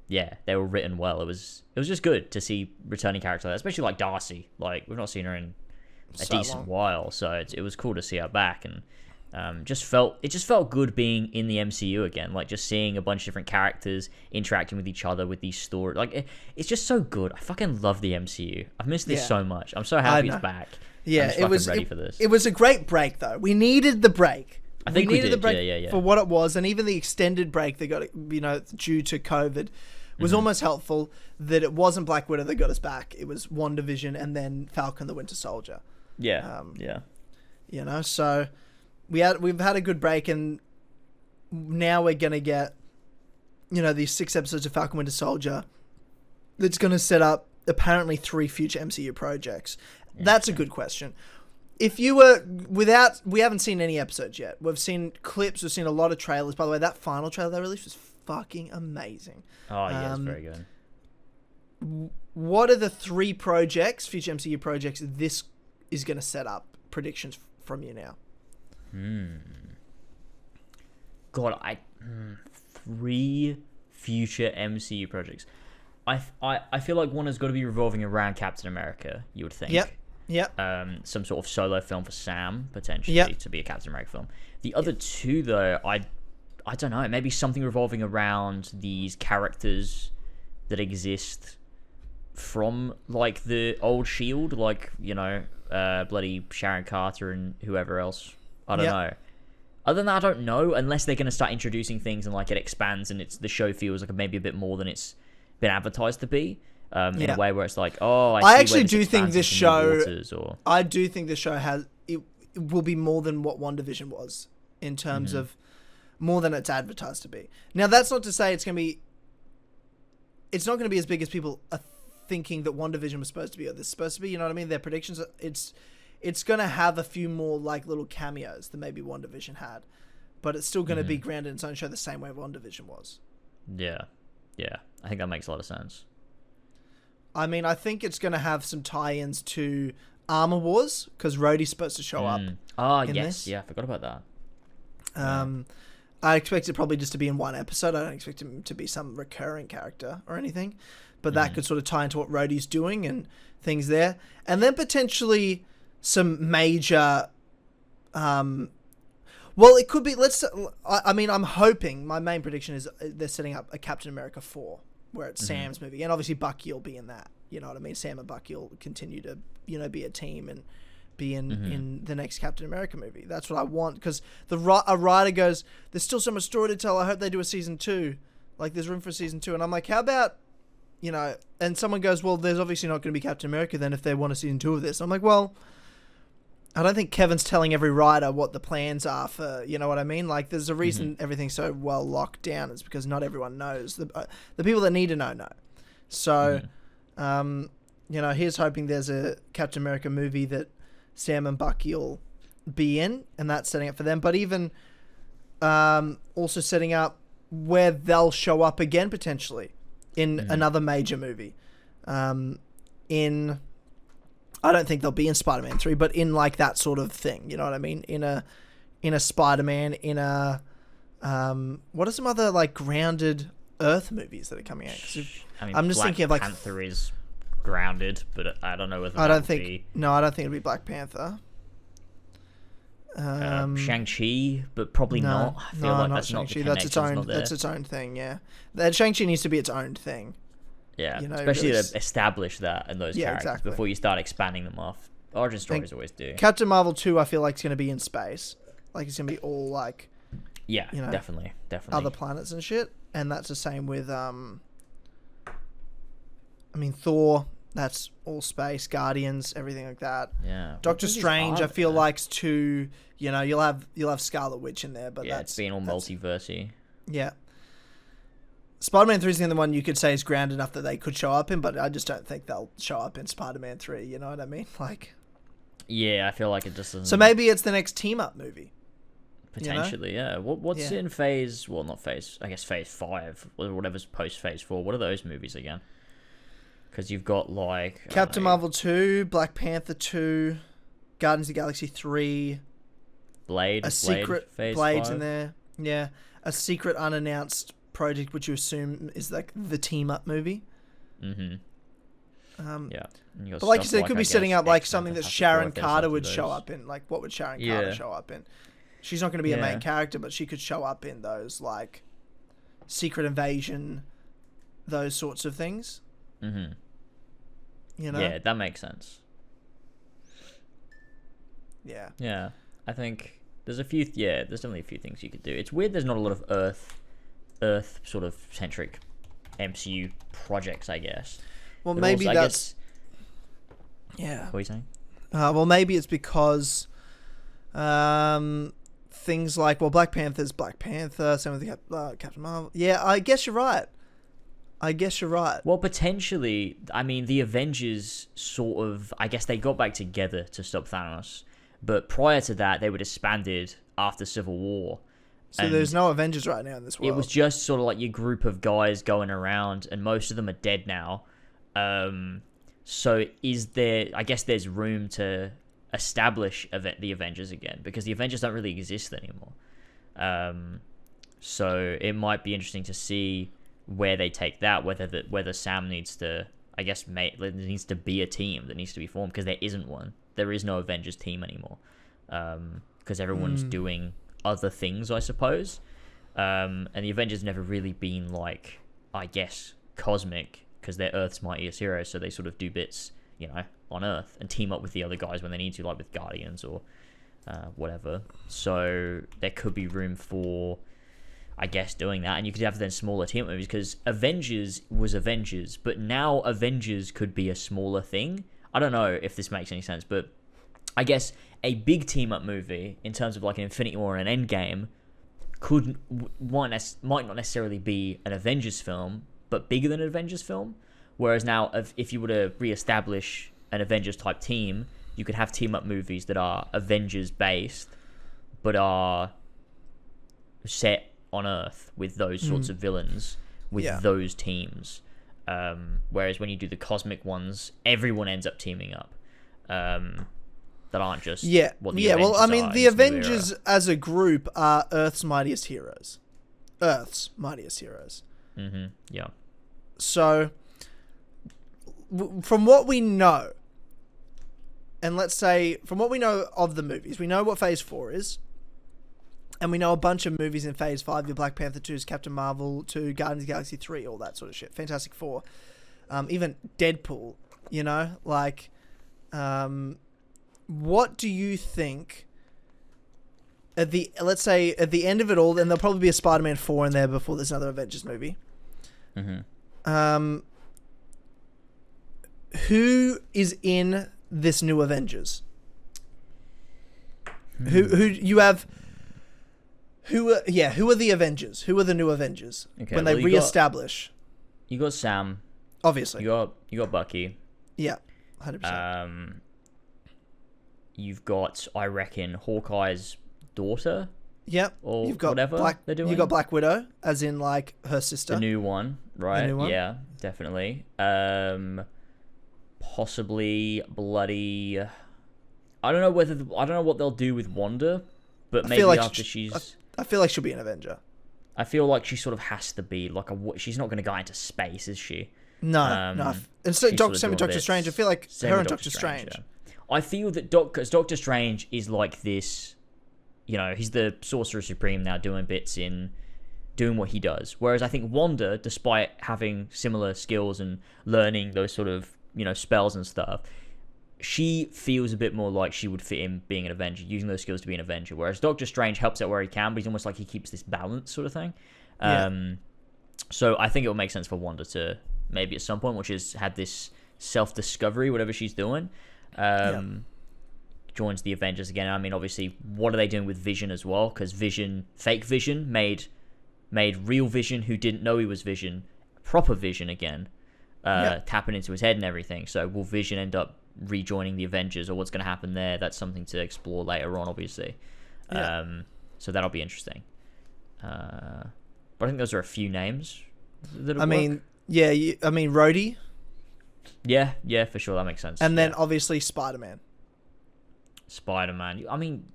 they were written well. It was just good to see returning characters, especially like Darcy. Like, we've not seen her in a decent while, so it was cool to see her back, and it just felt good being in the MCU again. Like, just seeing a bunch of different characters interacting with each other with these stories. Like, it's just so good. I fucking love the MCU. I've missed this so much. I'm so happy it's back. Yeah, it was ready for this. It was a great break, though. We needed the break. I think we needed did. the break for what it was, and even the extended break they got, due to COVID, was almost helpful. That it wasn't Black Widow that got us back. It was WandaVision and then Falcon the Winter Soldier. So we've had a good break, and now we're gonna get these 6 episodes of Falcon Winter Soldier. That's gonna set up apparently 3 future MCU projects. That's a good question. If you were we haven't seen any episodes yet. We've seen clips. We've seen a lot of trailers. By the way, that final trailer they released was fucking amazing. Oh yeah, it's very good. What are the 3 projects, future MCU projects, this is going to set up? Predictions from you now. God, 3 future MCU projects. I feel like one has got to be revolving around Captain America. You would think. Yep. Some sort of solo film for Sam potentially to be a Captain America film. The other 2 though, I don't know. Maybe something revolving around these characters that exist from like the old Shield, like bloody Sharon Carter and whoever else. I don't know. Other than that, I don't know. Unless they're going to start introducing things and like it expands and the show feels like maybe a bit more than it's been advertised to be. In a way where it's like, I actually do think this show. I do think this show it will be more than what WandaVision was in terms of more than it's advertised to be. Now that's not to say it's not going to be as big as people are thinking that WandaVision was supposed to be, or this is supposed to be. You know what I mean? Their predictions. It's going to have a few more like little cameos than maybe WandaVision had, but it's still going to be grounded in its own show the same way WandaVision was. Yeah, I think that makes a lot of sense. I mean, I think it's going to have some tie-ins to Armor Wars, because Rhodey's supposed to show up. Yes. Yeah, I forgot about that. I expect it probably just to be in one episode. I don't expect him to be some recurring character or anything. But that could sort of tie into what Rhodey's doing and things there. And then potentially some major... well, it could be... I'm hoping... My main prediction is they're setting up a Captain America 4. Where it's Sam's movie, and obviously Bucky will be in that. You know what I mean? Sam and Bucky will continue to, be a team and be in the next Captain America movie. That's what I want, because a writer goes, "There's still so much story to tell. I hope they do a season 2. Like, there's room for a season 2." And I'm like, "How about, And someone goes, "Well, there's obviously not going to be Captain America then if they want a season 2 of this." I'm like, "Well, I don't think Kevin's telling every writer what the plans are for, you know what I mean? Like, there's a reason everything's so well locked down. It's because not everyone knows. The people that need to know. So, you know, here's hoping there's a Captain America movie that Sam and Bucky will be in, and that's setting up for them. But even also setting up where they'll show up again, potentially, in another major movie. I don't think they'll be in Spider-Man 3, but in like that sort of thing, you know what I mean? In a Spider-Man, in a what are some other like grounded Earth movies that are coming out? I mean, I'm just thinking of like Panther is grounded, but I don't know whether I don't think it'll be Black Panther. Shang-Chi, but probably not. I feel like that's Shang-Chi. not the That's its own thing. Yeah, that Shang-Chi needs to be its own thing. Yeah, you know, especially to establish that and those characters exactly. before you start expanding them off. Origin stories always do. Captain Marvel 2, I feel like it's going to be in space. Like, it's going to be all like... Yeah, you know, definitely. Other planets and shit. And that's the same with... I mean, Thor, that's all space. Guardians, everything like that. Yeah. Doctor Strange, I feel like's too... You know, you'll have Scarlet Witch in there, but yeah, it's being all multiversy. Yeah. Spider-Man 3 is the only one you could say is grounded enough that they could show up in, but I just don't think they'll show up in Spider-Man 3, you know what I mean? Like, yeah, I feel like it just doesn't... So maybe it's the next team-up movie. Potentially, you know? Yeah. What's in phase... Well, not phase... I guess phase 5, or whatever's post-phase 4. What are those movies again? Because you've got, like... Captain Marvel 2, Black Panther 2, Guardians of the Galaxy 3... Blade. Blade's 5? In there. Yeah. A secret unannounced project which you assume is like the team up movie. Yeah. But like you said, it could be setting up like something that Sharon Carter would show up in. Like, what would Sharon Carter show up in? She's not going to be a main character, but she could show up in those like Secret Invasion, those sorts of things. You know? Yeah, that makes sense. Yeah. Yeah. I think there's definitely a few things you could do. It's weird there's not a lot of Earth sort of centric MCU projects, I guess. Well, but maybe also, that's... Yeah. What are you saying? Well, maybe it's because things like... Well, Black Panther's Black Panther, same with Captain Marvel. Yeah, I guess you're right. Well, potentially, I mean, the Avengers sort of... I guess they got back together to stop Thanos. But prior to that, they were disbanded after Civil War. So there's no Avengers right now in this world. It was just sort of like your group of guys going around, and most of them are dead now. So is there... I guess there's room to establish the Avengers again, because the Avengers don't really exist anymore. So it might be interesting to see where they take that, whether Sam needs to... I guess there needs to be a team that needs to be formed, because there isn't one. There is no Avengers team anymore, because everyone's doing other things, I suppose. And the Avengers never really been like, I guess, cosmic, because they're Earth's mightiest heroes, so they sort of do bits, you know, on Earth and team up with the other guys when they need to, like with Guardians or whatever. So there could be room for, I guess, doing that, and you could have then smaller team movies, because Avengers was Avengers, but now Avengers could be a smaller thing. I don't know if this makes any sense, but I guess a big team-up movie, in terms of like an Infinity War and an Endgame, might not necessarily be an Avengers film, but bigger than an Avengers film. Whereas now, if you were to re-establish an Avengers-type team, you could have team-up movies that are Avengers-based, but are set on Earth with those sorts of villains, with those teams. Whereas when you do the cosmic ones, everyone ends up teaming up. That aren't just what the Avengers well, I mean, are the Avengers as a group are Earth's mightiest heroes. Yeah. So, from what we know, and let's say from what we know of the movies, we know what Phase 4 is. And we know a bunch of movies in Phase 5, your Black Panther 2's Captain Marvel 2, Guardians of the Galaxy 3, all that sort of shit. Fantastic Four. Even Deadpool, you know? Like, what do you think, let's say, at the end of it all, and there'll probably be a Spider-Man 4 in there before there's another Avengers movie. Mm-hmm. Who is in this new Avengers? Who you have? Who are the Avengers? Who are the new Avengers when they reestablish? You got Sam. Obviously. You got Bucky. Yeah, 100%. You've got, I reckon, Hawkeye's daughter. Yep. Or you've got whatever they're doing. You got Black Widow, as in like her sister. The new one, right? The new one. Yeah, definitely. Possibly bloody. I don't know what they'll do with Wanda, but maybe after she's. I feel like she'll be an Avenger. I feel like she sort of has to be like she's not going to go into space, is she? No, no. And so Doctor Strange. I feel like her and Doctor Strange. Yeah. I feel that Doctor Strange is like this. You know, he's the Sorcerer Supreme now, doing what he does. Whereas I think Wanda, despite having similar skills and learning those sort of, spells and stuff, she feels a bit more like she would fit in being an Avenger, using those skills to be an Avenger. Whereas Doctor Strange helps out where he can, but he's almost like he keeps this balance sort of thing. So I think it will make sense for Wanda to maybe at some point, which has had this self-discovery, whatever she's doing, joins the Avengers again. I mean, obviously, what are they doing with Vision as well? Because fake Vision, made real Vision, who didn't know he was Vision, proper Vision again, tapping into his head and everything. So will Vision end up rejoining the Avengers, or what's going to happen there? That's something to explore later on, obviously. So that'll be interesting. But I think those are a few names. Rhodey. Yeah, for sure, that makes sense. And then obviously Spider-Man. I mean,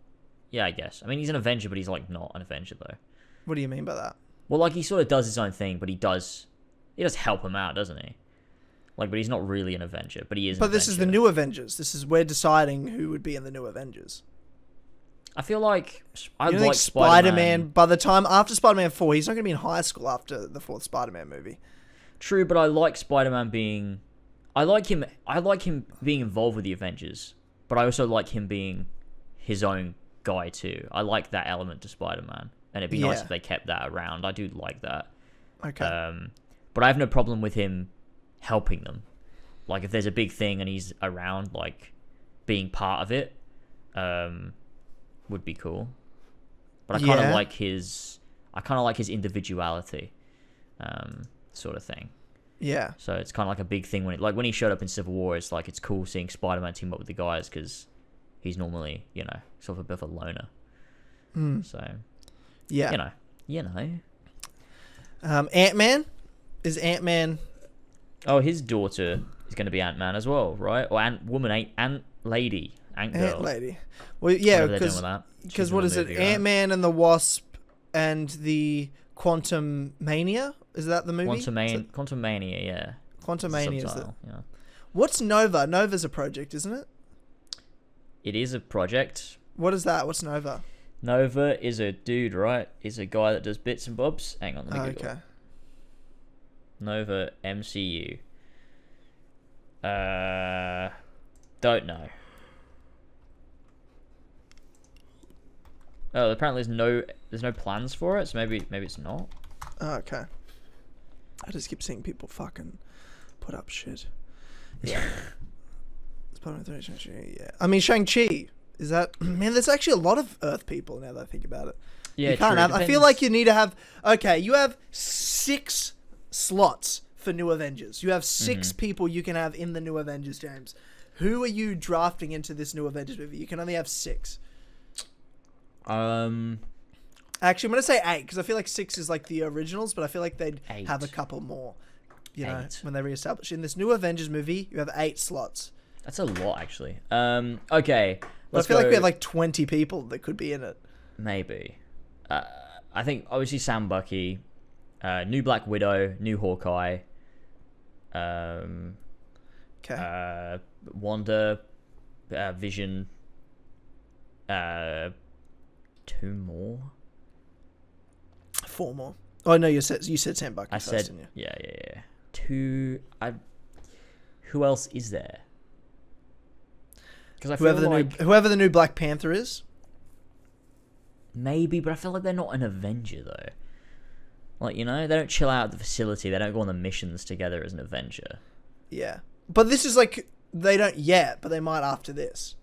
yeah, I guess. I mean, he's an Avenger, but he's like not an Avenger though. What do you mean by that? Well, like he sort of does his own thing, but he does help him out, doesn't he? Like, but he's not really an Avenger, but he is. But this is the new Avengers. We're deciding who would be in the new Avengers. I feel like think Spider-Man. By the time after Spider-Man 4, he's not going to be in high school after the 4th Spider-Man movie. True, but I like Spider-Man being. I like him being involved with the Avengers, but I also like him being his own guy too. I like that element to Spider-Man, and it'd be nice if they kept that around. I do like that. Okay. But I have no problem with him helping them. Like if there's a big thing and he's around, like being part of it, would be cool. But I kind of like his individuality, sort of thing. Yeah. So it's kind of like a big thing when he showed up in Civil War. It's like it's cool seeing Spider-Man team up with the guys because he's normally sort of a bit of a loner. So yeah, Ant-Man is Ant-Man. Oh, his daughter is going to be Ant-Man as well, right? Or Ant-Lady, Ant-Girl. Ant-Lady. Well, yeah, because what is it? Ant-Man and the Wasp and the Quantum Mania? Is that the movie? Quantum Mania, yeah. Quantum Mania is the... Yeah. What's Nova? Nova's a project, isn't it? It is a project. What is that? What's Nova? Nova is a dude, right? Is a guy that does bits and bobs. Hang on, let me Google. Okay. Nova MCU. Don't know. Oh, apparently there's no plans for it, so maybe it's not. Oh, okay. I just keep seeing people fucking put up shit. Yeah. Yeah. I mean, Shang-Chi. Is that... Man, there's actually a lot of Earth people now that I think about it. Yeah, you can't true. have... I feel like you need to have... Okay, you have 6 slots for new Avengers. You have 6 people you can have in the new Avengers, James. Who are you drafting into this new Avengers movie? You can only have 6. Actually, I'm going to say 8, because I feel like 6 is like the originals, but I feel like they'd have a couple more, when they reestablish. In this new Avengers movie, you have 8 slots. That's a lot, actually. Okay, I feel like we have like 20 people that could be in it. Maybe. I think, obviously, Sam Bucky, new Black Widow, new Hawkeye, Wanda, Vision, 2 more. 4 more. Oh no, you said Sam Bucky first, didn't you? Yeah. 2. Who else is there? Because whoever the new Black Panther is. Maybe, but I feel like they're not an Avenger though. Like, they don't chill out at the facility. They don't go on the missions together as an Avenger. Yeah, but this is like they don't yet, but they might after this.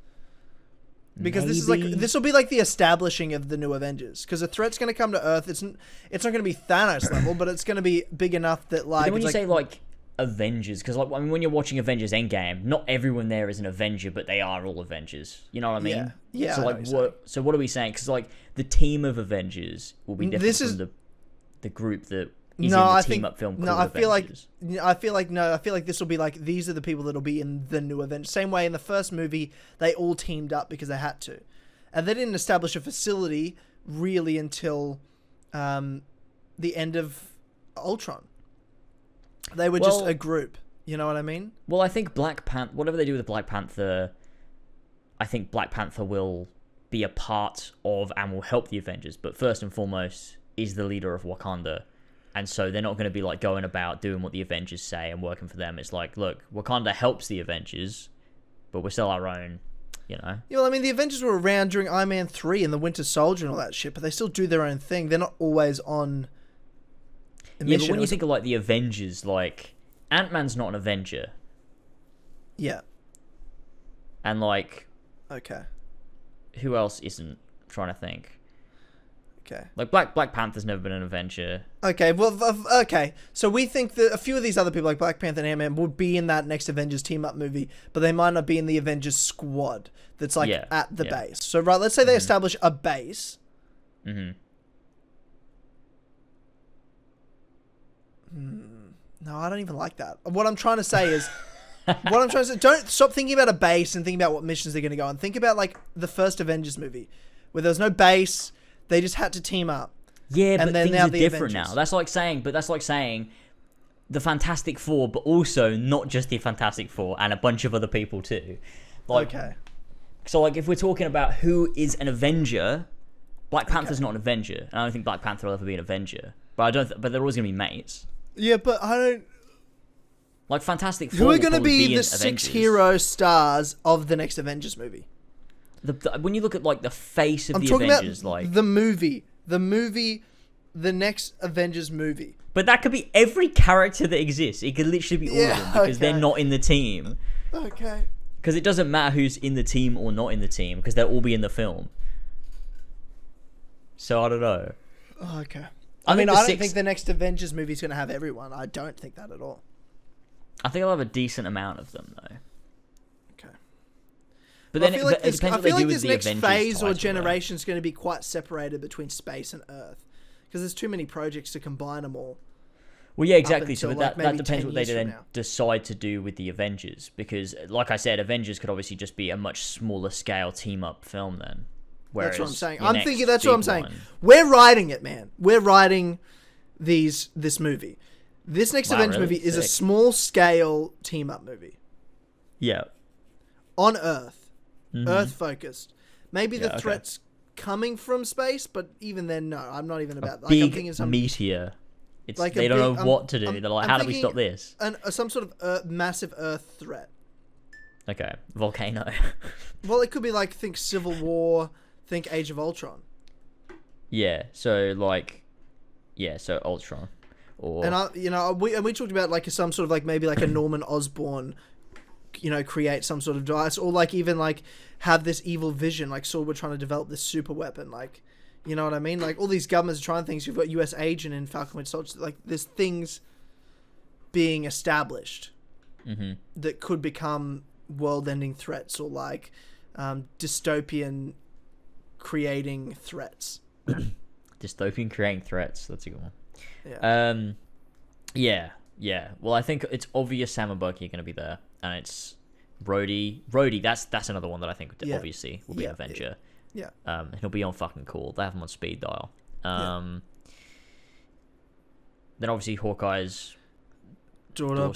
Because Maybe. this will be like the establishing of the new Avengers. Because a threat's going to come to Earth. It's not going to be Thanos level, but it's going to be big enough that like. Then when you it's say like Avengers, because like I mean when you're watching Avengers Endgame, not everyone there is an Avenger, but they are all Avengers. You know what I mean? Yeah. So I know like what you're saying. what are we saying? Because like the team of Avengers will be different from the group that is in the team up film. No, I feel Avengers. I feel like this will be like these are the people that'll be in the new Avengers. Same way in the first movie they all teamed up because they had to, and they didn't establish a facility really until the end of Ultron. They were just a group. You know what I mean? Well, I think whatever they do with Black Panther, I think Black Panther will be a part of and will help the Avengers. But first and foremost is the leader of Wakanda. And so they're not going to be like going about doing what the Avengers say and working for them. It's like, look, Wakanda helps the Avengers, but we're still our own, you know? Yeah, well, I mean, the Avengers were around during Iron Man 3 and the Winter Soldier and all that shit, but they still do their own thing. They're not always on a mission. Yeah, but when you think of like the Avengers, like Ant-Man's not an Avenger. Yeah. And like... Okay. Who else isn't? I'm trying to think. Okay. Like Black Panther's never been an Avenger. Okay, well, okay. So we think that a few of these other people, like Black Panther and Ant-Man, would be in that next Avengers team-up movie, but they might not be in the Avengers squad that's, like, at the base. So, right, let's say they establish a base. Mm-hmm. No, I don't even like that. What I'm trying to say is... don't stop thinking about a base and thinking about what missions they're going to go on. Think about, like, the first Avengers movie, where there was no base... They just had to team up. Yeah, but things are different Avengers. now. That's like saying the Fantastic Four, but also not just the Fantastic Four and a bunch of other people too. Like, okay. So like if we're talking about who is an Avenger, Black Panther's not an Avenger, and I don't think Black Panther will ever be an Avenger. But but they're always gonna be mates. Yeah, but I don't. Like Fantastic Four. Who are gonna be the six hero stars of the next Avengers movie? When you look at like the face of the Avengers, like the next Avengers movie. But that could be every character that exists. It could literally be all of them because they're not in the team. Okay. Because it doesn't matter who's in the team or not in the team because they'll all be in the film. So I don't know. Oh, okay. I don't think the next Avengers movie is going to have everyone. I don't think that at all. I think I'll have a decent amount of them though. But well, then I it depends what they do with the next Avengers phase or title, generation is going to be quite separated between space and Earth because there's too many projects to combine them all. Well, yeah, exactly. So until, that depends what they then now. decide to do with the Avengers, because, like I said, Avengers could obviously just be a much smaller scale team up film then. Whereas that's what I'm saying. your next That's what I'm big saying. one- We're writing it, man. We're writing this movie. This next Wow, Avengers really? movie is a Sick. small scale team up movie Yeah. on Earth. Mhm. Earth focused. Maybe the Yeah, okay. threats coming from space, but even then, no. I'm not even A about. Like, big I'm thinking some meteor. It's like a they don't big- know I'm- what to do. I'm- They're like, I'm how do we thinking stop this? some sort of massive Earth threat. Okay, volcano. Well, it could be like think Civil War, think Age of Ultron, Yeah. So so Ultron, or we talked about like some sort of like maybe like a Norman Osborn, create some sort of device, or like even like have this evil vision, like we're trying to develop this super weapon, like, you know what I mean? Like all these governments are trying things. You've got U.S. Agent and Falcon Winter Soldier, like there's things being established that could become world-ending threats or like dystopian creating threats. dystopian creating threats. That's a good one. Yeah. Yeah. Well, I think it's obvious Sam and Bucky are going to be there, and it's Rhodey. Rhodey, that's another one that I think obviously will be an Avenger. Yeah. He'll be on fucking cool. They have him on speed dial. Then obviously Hawkeye's daughter,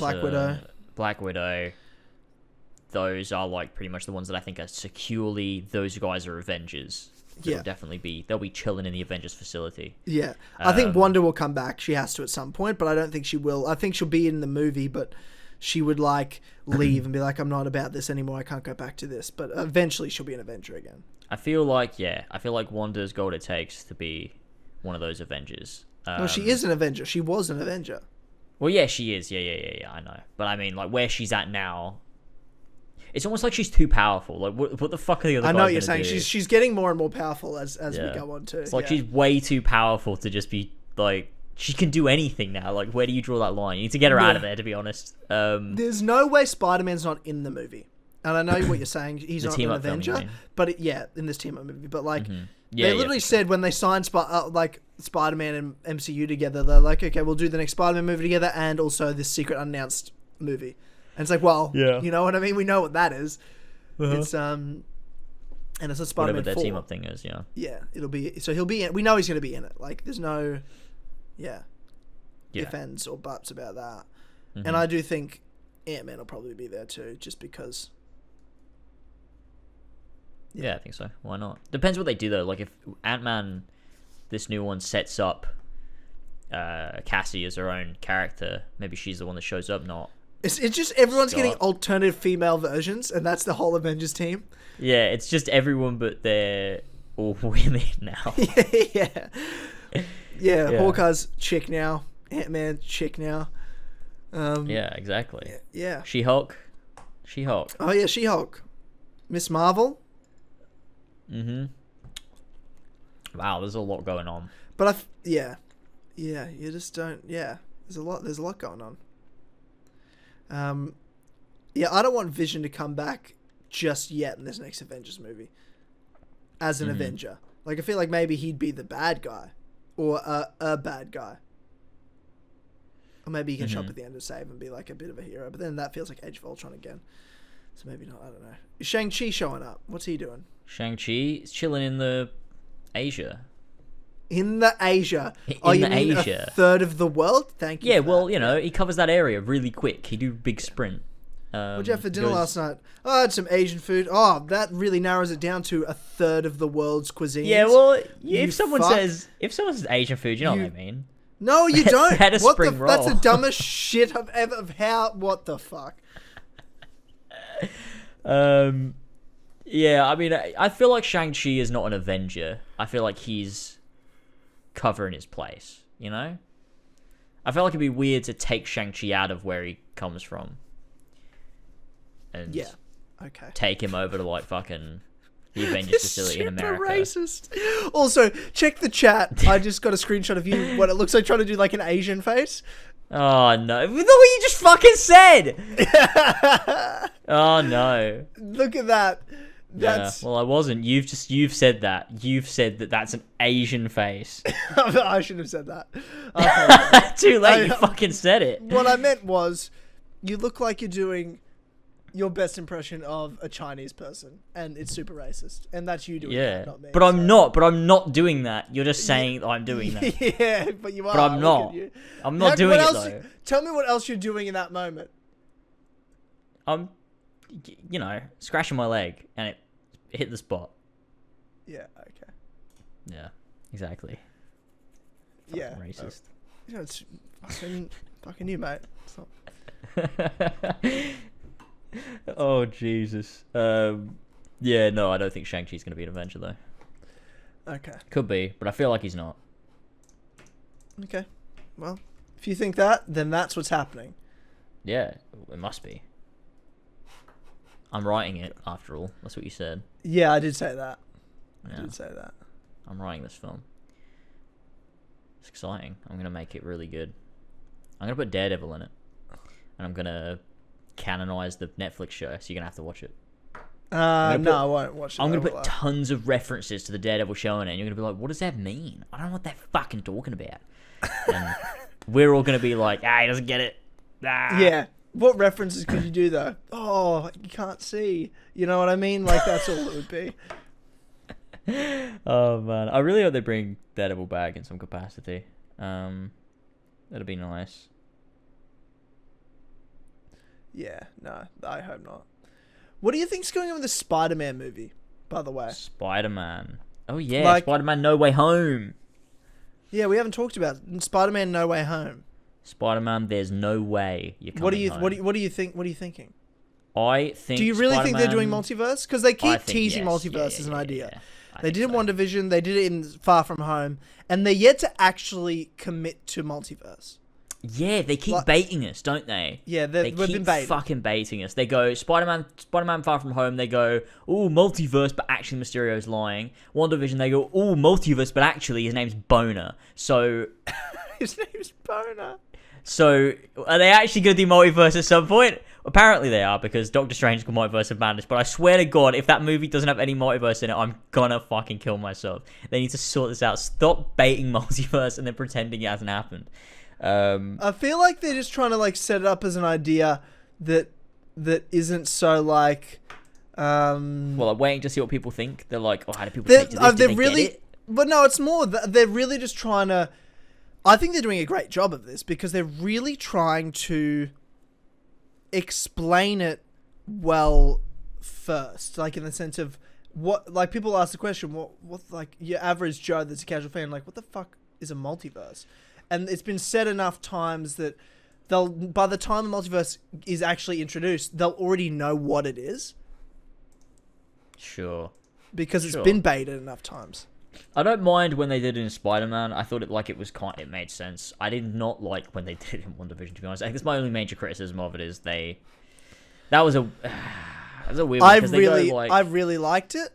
Black Widow. Those are like pretty much the ones that I think are securely. Those guys are Avengers. They'll be chilling in the Avengers facility. Yeah. I think Wanda will come back. She has to at some point, but I don't think she will. I think she'll be in the movie, but she would like leave and be like, I'm not about this anymore. I can't go back to this. But eventually she'll be an Avenger again. I feel like Wanda's got what it takes to be one of those Avengers. No, she is an Avenger. She was an Avenger. Well, yeah, she is. Yeah, I know. But I mean, like, where she's at now... It's almost like she's too powerful. Like, what the fuck are the other guys I know what you're gonna saying. do? She's getting more and more powerful as we Yeah. go on too. It's like yeah. she's way too powerful to just be like. She can do anything now. Like, where do you draw that line? You need to get her out of there, to be honest. There's no way Spider-Man's not in the movie. And I know what you're saying. He's not an Avenger. Film, but in this team-up movie. But, like, Yeah, they literally said when they signed Spider-Man and MCU together, they're like, okay, we'll do the next Spider-Man movie together and also this secret unannounced movie. And it's like, well, you know what I mean? We know what that is. It's, and it's a Spider-Man whatever their 4. team-up thing is, yeah. Yeah, it'll be... So he'll be in... We know he's going to be in it. Like, there's no... Yeah. If, ands, or buts about that. And I do think Ant-Man will probably be there too, just because... Yeah, I think so. Why not? Depends what they do, though. Like, if Ant-Man, this new one, sets up Cassie as her own character, maybe she's the one that shows up, not... It's just everyone's getting alternative female versions, and that's the whole Avengers team. Yeah, it's just everyone, but they're all women now. Yeah, Hawkeye's chick now. Ant-Man chick now. Yeah, exactly. Yeah. She-Hulk. Oh yeah, She-Hulk. Miss Marvel. Wow, there's a lot going on. But you just don't. Yeah, there's a lot going on. I don't want Vision to come back just yet in this next Avengers movie as an Avenger. Like, I feel like maybe he'd be the bad guy or a bad guy. Or maybe he can show up at the end of Save and be like a bit of a hero. But then that feels like Age of Ultron again. So maybe not. I don't know. Is Shang-Chi showing up? What's he doing? Shang-Chi is chilling in the Asia. In the Asia? In the Asia. A third of the world? Thank you. Yeah, well, he covers that area really quick. He do a big sprint. What'd you have for dinner last night? Oh, I had some Asian food. Oh, that really narrows it down to a third of the world's cuisine. Yeah, well, if someone says Asian food, you know what I mean. No, you don't. Had a spring roll. That's the dumbest shit I've ever... What the fuck? Yeah, I mean, I feel like Shang-Chi is not an Avenger. I feel like he's covering his place, you know? I feel like it'd be weird to take Shang-Chi out of where he comes from. And take him over to, like, fucking the Avengers facility in America. Racist. Also, check the chat. I just got a screenshot of you, what it looks like trying to do, like, an Asian face. Oh, no. Look what you just fucking said! Oh, no. Look at that. That's... Yeah, well, I wasn't. You've said that. You've said that that's an Asian face. I shouldn't have said that. Too late. You fucking said it. What I meant was, you look like you're doing your best impression of a Chinese person, and it's super racist, and that's you doing that, not me. But I'm not. But I'm not doing that. You're just saying that I'm doing that. Yeah, but you are. But I'm not. I'm not doing it though. Tell me what else you're doing in that moment. I'm, scratching my leg, and it hit the spot. Yeah. Okay. Yeah. Exactly. Yeah. Racist. It's fucking you, mate. Oh Jesus. Yeah, no, I don't think Shang-Chi's gonna be an Avenger though. Okay. Could be, but I feel like he's not. Okay. Well, if you think that, then that's what's happening. Yeah, it must be. I'm writing it, after all. That's what you said. Yeah, I did say that. Yeah. I did say that. I'm writing this film. It's exciting. I'm gonna make it really good. I'm gonna put Daredevil in it, and I'm gonna canonize the Netflix show, so you're gonna have to watch it. No, I won't watch it. I'm gonna put tons of references to the Daredevil show in it, and you're gonna be like, what does that mean? I don't know what they're fucking talking about. And we're all gonna be like, he doesn't get it. Yeah. What references could you do though? Oh, you can't see. You know what I mean? Like, that's all it would be. Oh man, I really hope they bring Daredevil back in some capacity. That'd be nice. Yeah, no, I hope not. What do you think's going on with the Spider-Man movie, by the way? Spider-Man. Oh yeah, Spider-Man No Way Home. Yeah, we haven't talked about Spider-Man No Way Home. Spider-Man, there's no way you're coming home. What do you think? What are you thinking? I think. Do you really think they're doing Spider-Man- multiverse? Because they keep teasing yes. multiverse as an idea. Yeah. They did it in WandaVision. They did it in Far From Home, and they're yet to actually commit to multiverse. Yeah, they keep Like- baiting us, don't they? Yeah, They we've been keep baited. fucking baiting us. They go Spider-Man Far From Home. They go, oh, multiverse, but actually Mysterio's lying. WandaVision. They go, oh, multiverse, but actually his name's Boner. So His name's Boner. So, are they actually going to do multiverse at some point? Apparently they are, because Doctor Strange is called Multiverse of Madness. But I swear to God, if that movie doesn't have any multiverse in it, I'm gonna fucking kill myself. They need to sort this out. Stop baiting multiverse and then pretending it hasn't happened. I feel like they're just trying to like set it up as an idea that isn't so like. Well, I'm waiting to see what people think. They're like, oh, how do people take to this? Did they really, get it? but no, it's more they're really just trying to. I think they're doing a great job of this because they're really trying to explain it well first, like in the sense of what, like people ask the question, what like your average Joe that's a casual fan, like what the fuck is a multiverse? And it's been said enough times that by the time the multiverse is actually introduced, they'll already know what it is. Sure. Because it's been baited enough times. I don't mind when they did it in Spider-Man. I thought it made sense. I did not like when they did it in WandaVision, to be honest. I think that's my only major criticism of it is that was a weird one. I really liked it.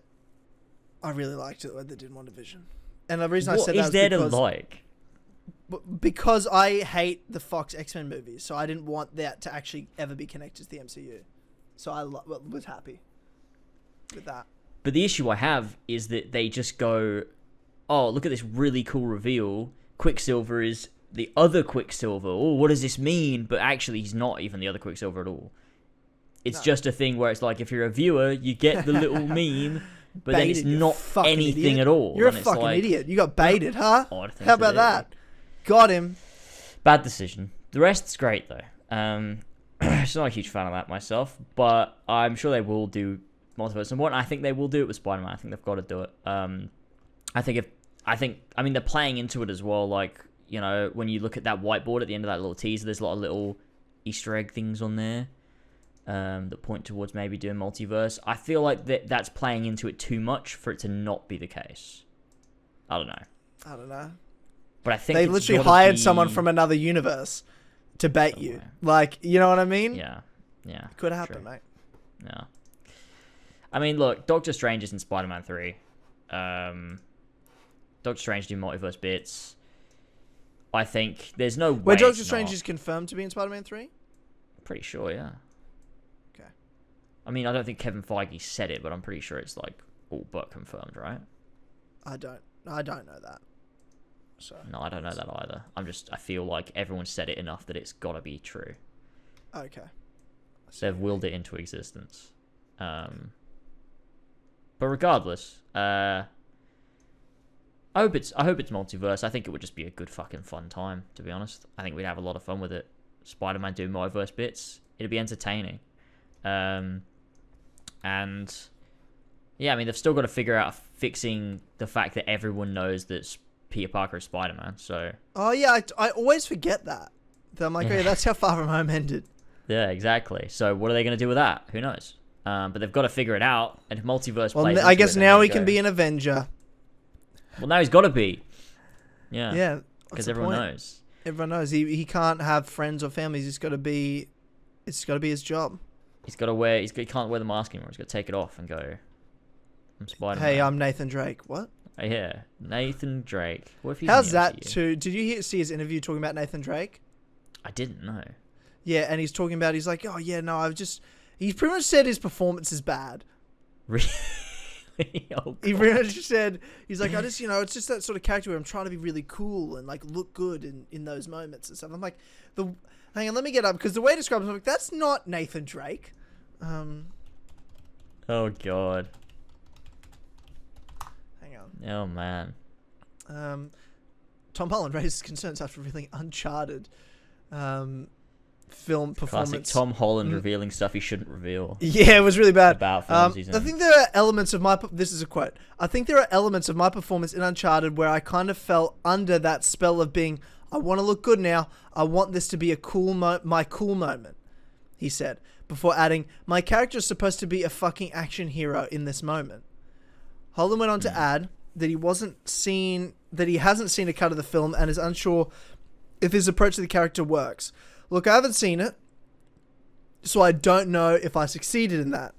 I really liked it when they did WandaVision. And the reason I said that is was there because, to like? because I hate the Fox X-Men movies, so I didn't want that to actually ever be connected to the MCU. So I was happy with that. But the issue I have is that they just go, oh, look at this really cool reveal. Quicksilver is the other Quicksilver. Oh, what does this mean? But actually, he's not even the other Quicksilver at all. It's just a thing where it's like, if you're a viewer, you get the little meme, but then it's not anything idiot. at all. You're and a it's fucking like, idiot. You got baited, huh? How How about that? Got him. Bad decision. The rest's great, though. Just not a huge fan of that myself, but I'm sure they will do multiverse. And I think they will do it with Spider-Man. I think they've got to do it. I mean, they're playing into it as well. Like, you know, when you look at that whiteboard at the end of that little teaser, there's a lot of little Easter egg things on there that point towards maybe doing multiverse. I feel like that's playing into it too much for it to not be the case. I don't know. But I think they literally hired someone from another universe to bait you. Like, you know what I mean? Yeah. It could happen, mate. Yeah. I mean, look, Doctor Strange is in Spider-Man 3. Doctor Strange do multiverse bits. I think there's no way. Where Doctor Strange is confirmed to be in Spider-Man 3? Pretty sure, yeah. Okay. I mean, I don't think Kevin Feige said it, but I'm pretty sure it's like all but confirmed, right? I don't know that. So no, I don't know that either. I feel like everyone said it enough that it's got to be true. Okay. They've willed it into existence. But regardless, I hope it's multiverse. I think it would just be a good fucking fun time, to be honest. I think we'd have a lot of fun with it. Spider-Man doing multiverse bits. It'd be entertaining. And yeah, I mean, they've still got to figure out fixing the fact that everyone knows that Peter Parker is Spider-Man, so... Oh, yeah, I always forget that. I'm like, yeah, that's how Far From Home ended. Yeah, exactly. So what are they going to do with that? Who knows? But they've got to figure it out, and if multiverse plays I guess now he go. can be an Avenger. Well, now he's got to be. Yeah. Yeah. Because everyone knows. Everyone knows. He can't have friends or families. It's got to be his job. He can't wear the mask anymore. He's got to take it off and go, I'm Spider-Man. Hey, I'm Nathan Drake. What? Yeah, Nathan Drake. What if he's How's that too? Did you see his interview talking about Nathan Drake? I didn't know. Yeah, and he's talking about, he's like, oh yeah, no, he pretty much said his performance is bad. Really? Oh, he pretty much said, he's like, it's just that sort of character where I'm trying to be really cool and like look good in those moments and stuff. I'm like, hang on, let me get up, because the way he describes him, I'm like, that's not Nathan Drake. Oh god. Hang on. Oh man. Tom Holland raises concerns after revealing Uncharted film performance. Classic Tom Holland revealing stuff he shouldn't reveal. Yeah, it was really bad. About films he's in. I think there are elements of this is a quote. I think there are elements of my performance in Uncharted where I kind of fell under that spell of being, I want to look good now. I want this to be a my cool moment, he said, before adding, my character is supposed to be a fucking action hero in this moment. Holland went on to add that he hasn't seen a cut of the film and is unsure if his approach to the character works. Look, I haven't seen it, so I don't know if I succeeded in that.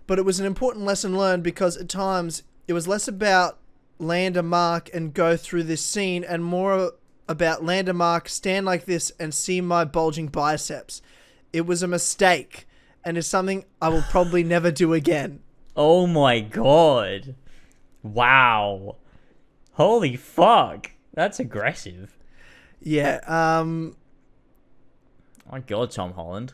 But it was an important lesson learned because at times it was less about land a mark and go through this scene and more about land a mark, stand like this and see my bulging biceps. It was a mistake and it's something I will probably never do again. Oh my god. Wow. Holy fuck. That's aggressive. Yeah. My god, Tom Holland.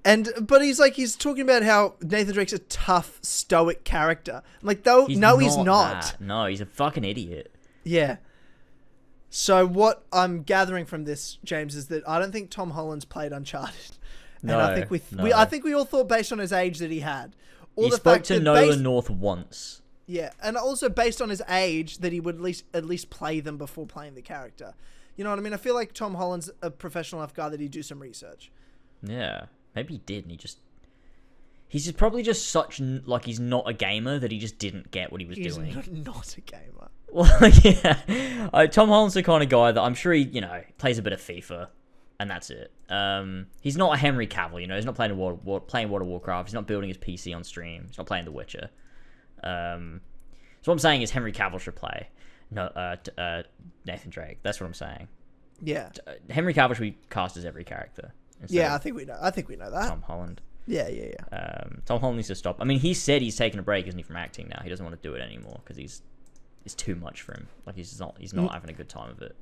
But he's talking about how Nathan Drake's a tough, stoic character. I'm like, he's not. That. No, he's a fucking idiot. Yeah. So what I'm gathering from this, James, is that I don't think Tom Holland's played Uncharted. And No, I think we all thought based on his age that he had. He spoke to Nolan North once. Yeah, and also based on his age that he would at least play them before playing the character. You know what I mean? I feel like Tom Holland's a professional enough guy that he'd do some research. Yeah, maybe he did, and he's just probably just such like he's not a gamer that he just didn't get what he was doing. He's not a gamer. Well, yeah, Tom Holland's the kind of guy that I'm sure he plays a bit of FIFA, and that's it. He's not a Henry Cavill, he's not playing World of Warcraft. He's not building his PC on stream. He's not playing The Witcher. So what I'm saying is Henry Cavill should play. No, Nathan Drake. That's what I'm saying. Yeah. Henry Cavill should be cast as every character. Yeah, I think we know that. Tom Holland. Yeah. Tom Holland needs to stop. I mean, he said he's taking a break, isn't he, from acting now? He doesn't want to do it anymore because it's too much for him. Like he's not having a good time of it.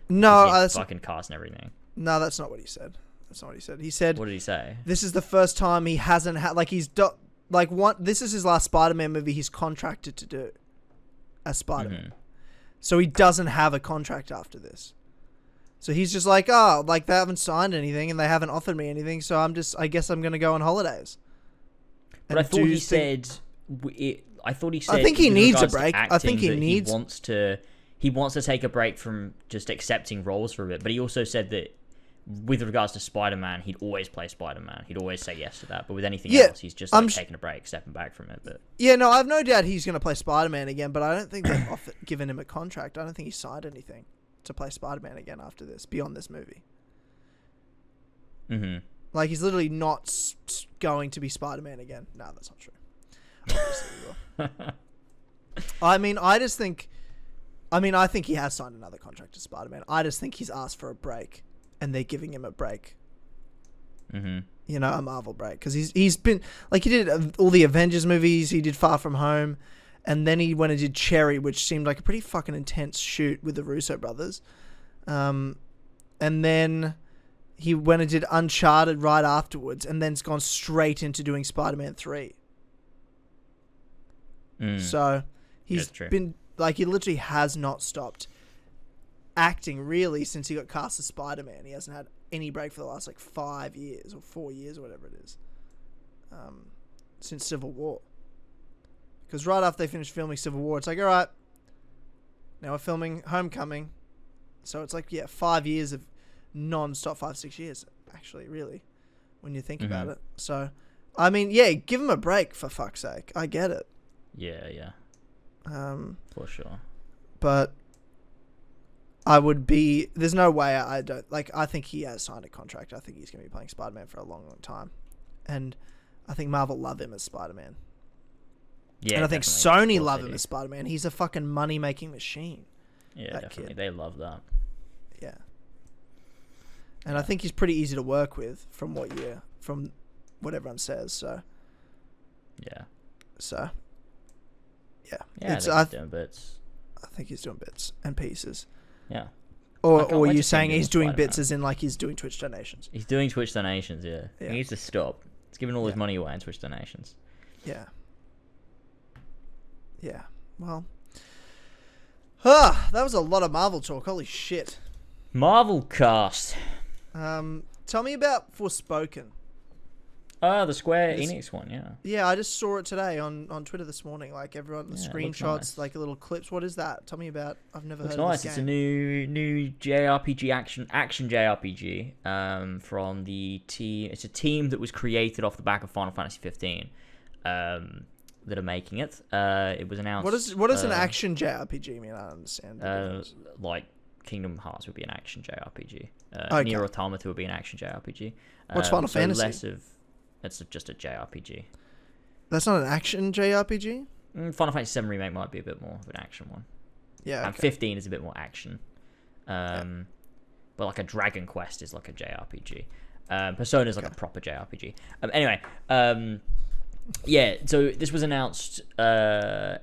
No, that's fucking cast and everything. No, that's not what he said. He said. What did he say? This is the first time he hasn't had this is his last Spider-Man movie he's contracted to do as Spider-Man. Mm-hmm. So he doesn't have a contract after this. So he's just like, they haven't signed anything and they haven't offered me anything, so I guess I'm going to go on holidays. But I thought he said I think he needs a break. I think he wants to take a break from just accepting roles for a bit, but he also said that with regards to Spider-Man, he'd always play Spider-Man. He'd always say yes to that. But with anything else, he's just taking a break, stepping back from it. But yeah, no, I've no doubt he's going to play Spider-Man again, but I don't think they've given him a contract. I don't think he signed anything to play Spider-Man again after this, beyond this movie. Mm-hmm. Like, he's literally not going to be Spider-Man again. No, that's not true. Obviously he will. I think he has signed another contract to Spider-Man. I just think he's asked for a break. And they're giving him a break. Mm-hmm. A Marvel break. Because he's been... Like, he did all the Avengers movies. He did Far From Home. And then he went and did Cherry, which seemed like a pretty fucking intense shoot with the Russo brothers. And then he went and did Uncharted right afterwards. And then's gone straight into doing Spider-Man 3. So, he's been... Like, he literally has not stopped acting really since he got cast as Spider-Man. He hasn't had any break for the last 5 years or 4 years or whatever it is, since Civil War. Because right after they finished filming Civil War, it's like, all right, now we're filming Homecoming, so it's 5 years of non-stop, 5-6 years actually, really, when you think about it. So I mean, yeah, give him a break for fuck's sake. I get it. Yeah for sure, but there's no way I think he has signed a contract. I think he's going to be playing Spider-Man for a long, long time. And I think Marvel love him as Spider-Man. Yeah, and I think Sony love him as Spider-Man. He's a fucking money-making machine. Yeah, definitely. Kid. They love that. Yeah. And I think he's pretty easy to work with from what everyone says, so. Yeah. So. Yeah. Yeah, doing bits. I think he's doing bits and pieces. Yeah. Or are you saying he's doing bits as in he's doing Twitch donations? He's doing Twitch donations, yeah. He needs to stop. He's giving all his money away in Twitch donations. Yeah. Yeah. Well. That was a lot of Marvel talk. Holy shit. Marvel cast. Tell me about Forspoken. The Square Enix one, yeah. Yeah, I just saw it today on Twitter this morning. Everyone, the screenshots, nice. Little clips. What is that? Tell me about. I've never heard of this game. It's a new JRPG action JRPG. From the team. It's a team that was created off the back of Final Fantasy 15. That are making it. It was announced. What does an action JRPG mean? I don't understand. Kingdom Hearts would be an action JRPG. Okay. Nier Automata would be an action JRPG. What's Final Fantasy? It's just a JRPG. That's not an action JRPG? Final Fantasy 7 Remake might be a bit more of an action one. Yeah. And 15 is a bit more action. But like a Dragon Quest is like a JRPG. Persona is like a proper JRPG. Anyway, yeah. So this was announced a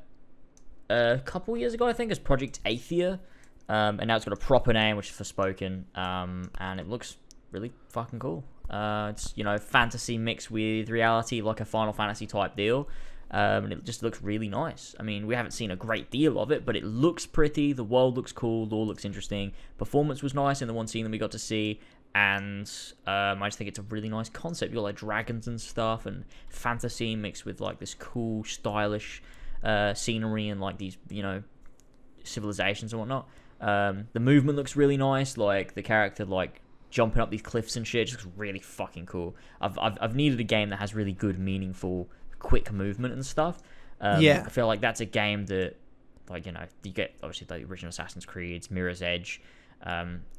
couple years ago, I think, as Project Aethia, and now it's got a proper name, which is Forspoken, and it looks really fucking cool. It's fantasy mixed with reality, like a Final Fantasy type deal. And it just looks really nice. I mean, we haven't seen a great deal of it, but it looks pretty. The world looks cool. The lore looks interesting. Performance was nice in the one scene that we got to see. And I just think it's a really nice concept. You got like dragons and stuff and fantasy mixed with like this cool, stylish scenery and like these, civilizations and whatnot. The movement looks really nice. Like the character like jumping up these cliffs and shit just looks really fucking cool. I've needed a game that has really good, meaningful, quick movement and stuff. I feel like that's a game that, like, you get obviously the original Assassin's Creed, Mirror's Edge,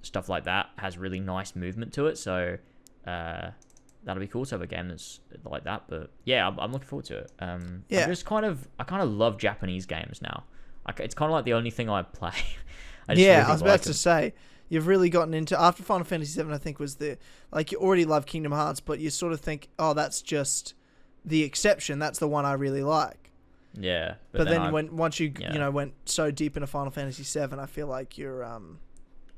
stuff like that has really nice movement to it. So that'll be cool to have a game that's like that. But yeah, I'm looking forward to it. I kind of love Japanese games now. It's kind of like the only thing I play. I was about to say, you've really gotten into, after Final Fantasy VII, I think was you already love Kingdom Hearts, but you sort of think, oh, that's just the exception. That's the one I really like. Yeah. But then once you went so deep into Final Fantasy VII, I feel like you're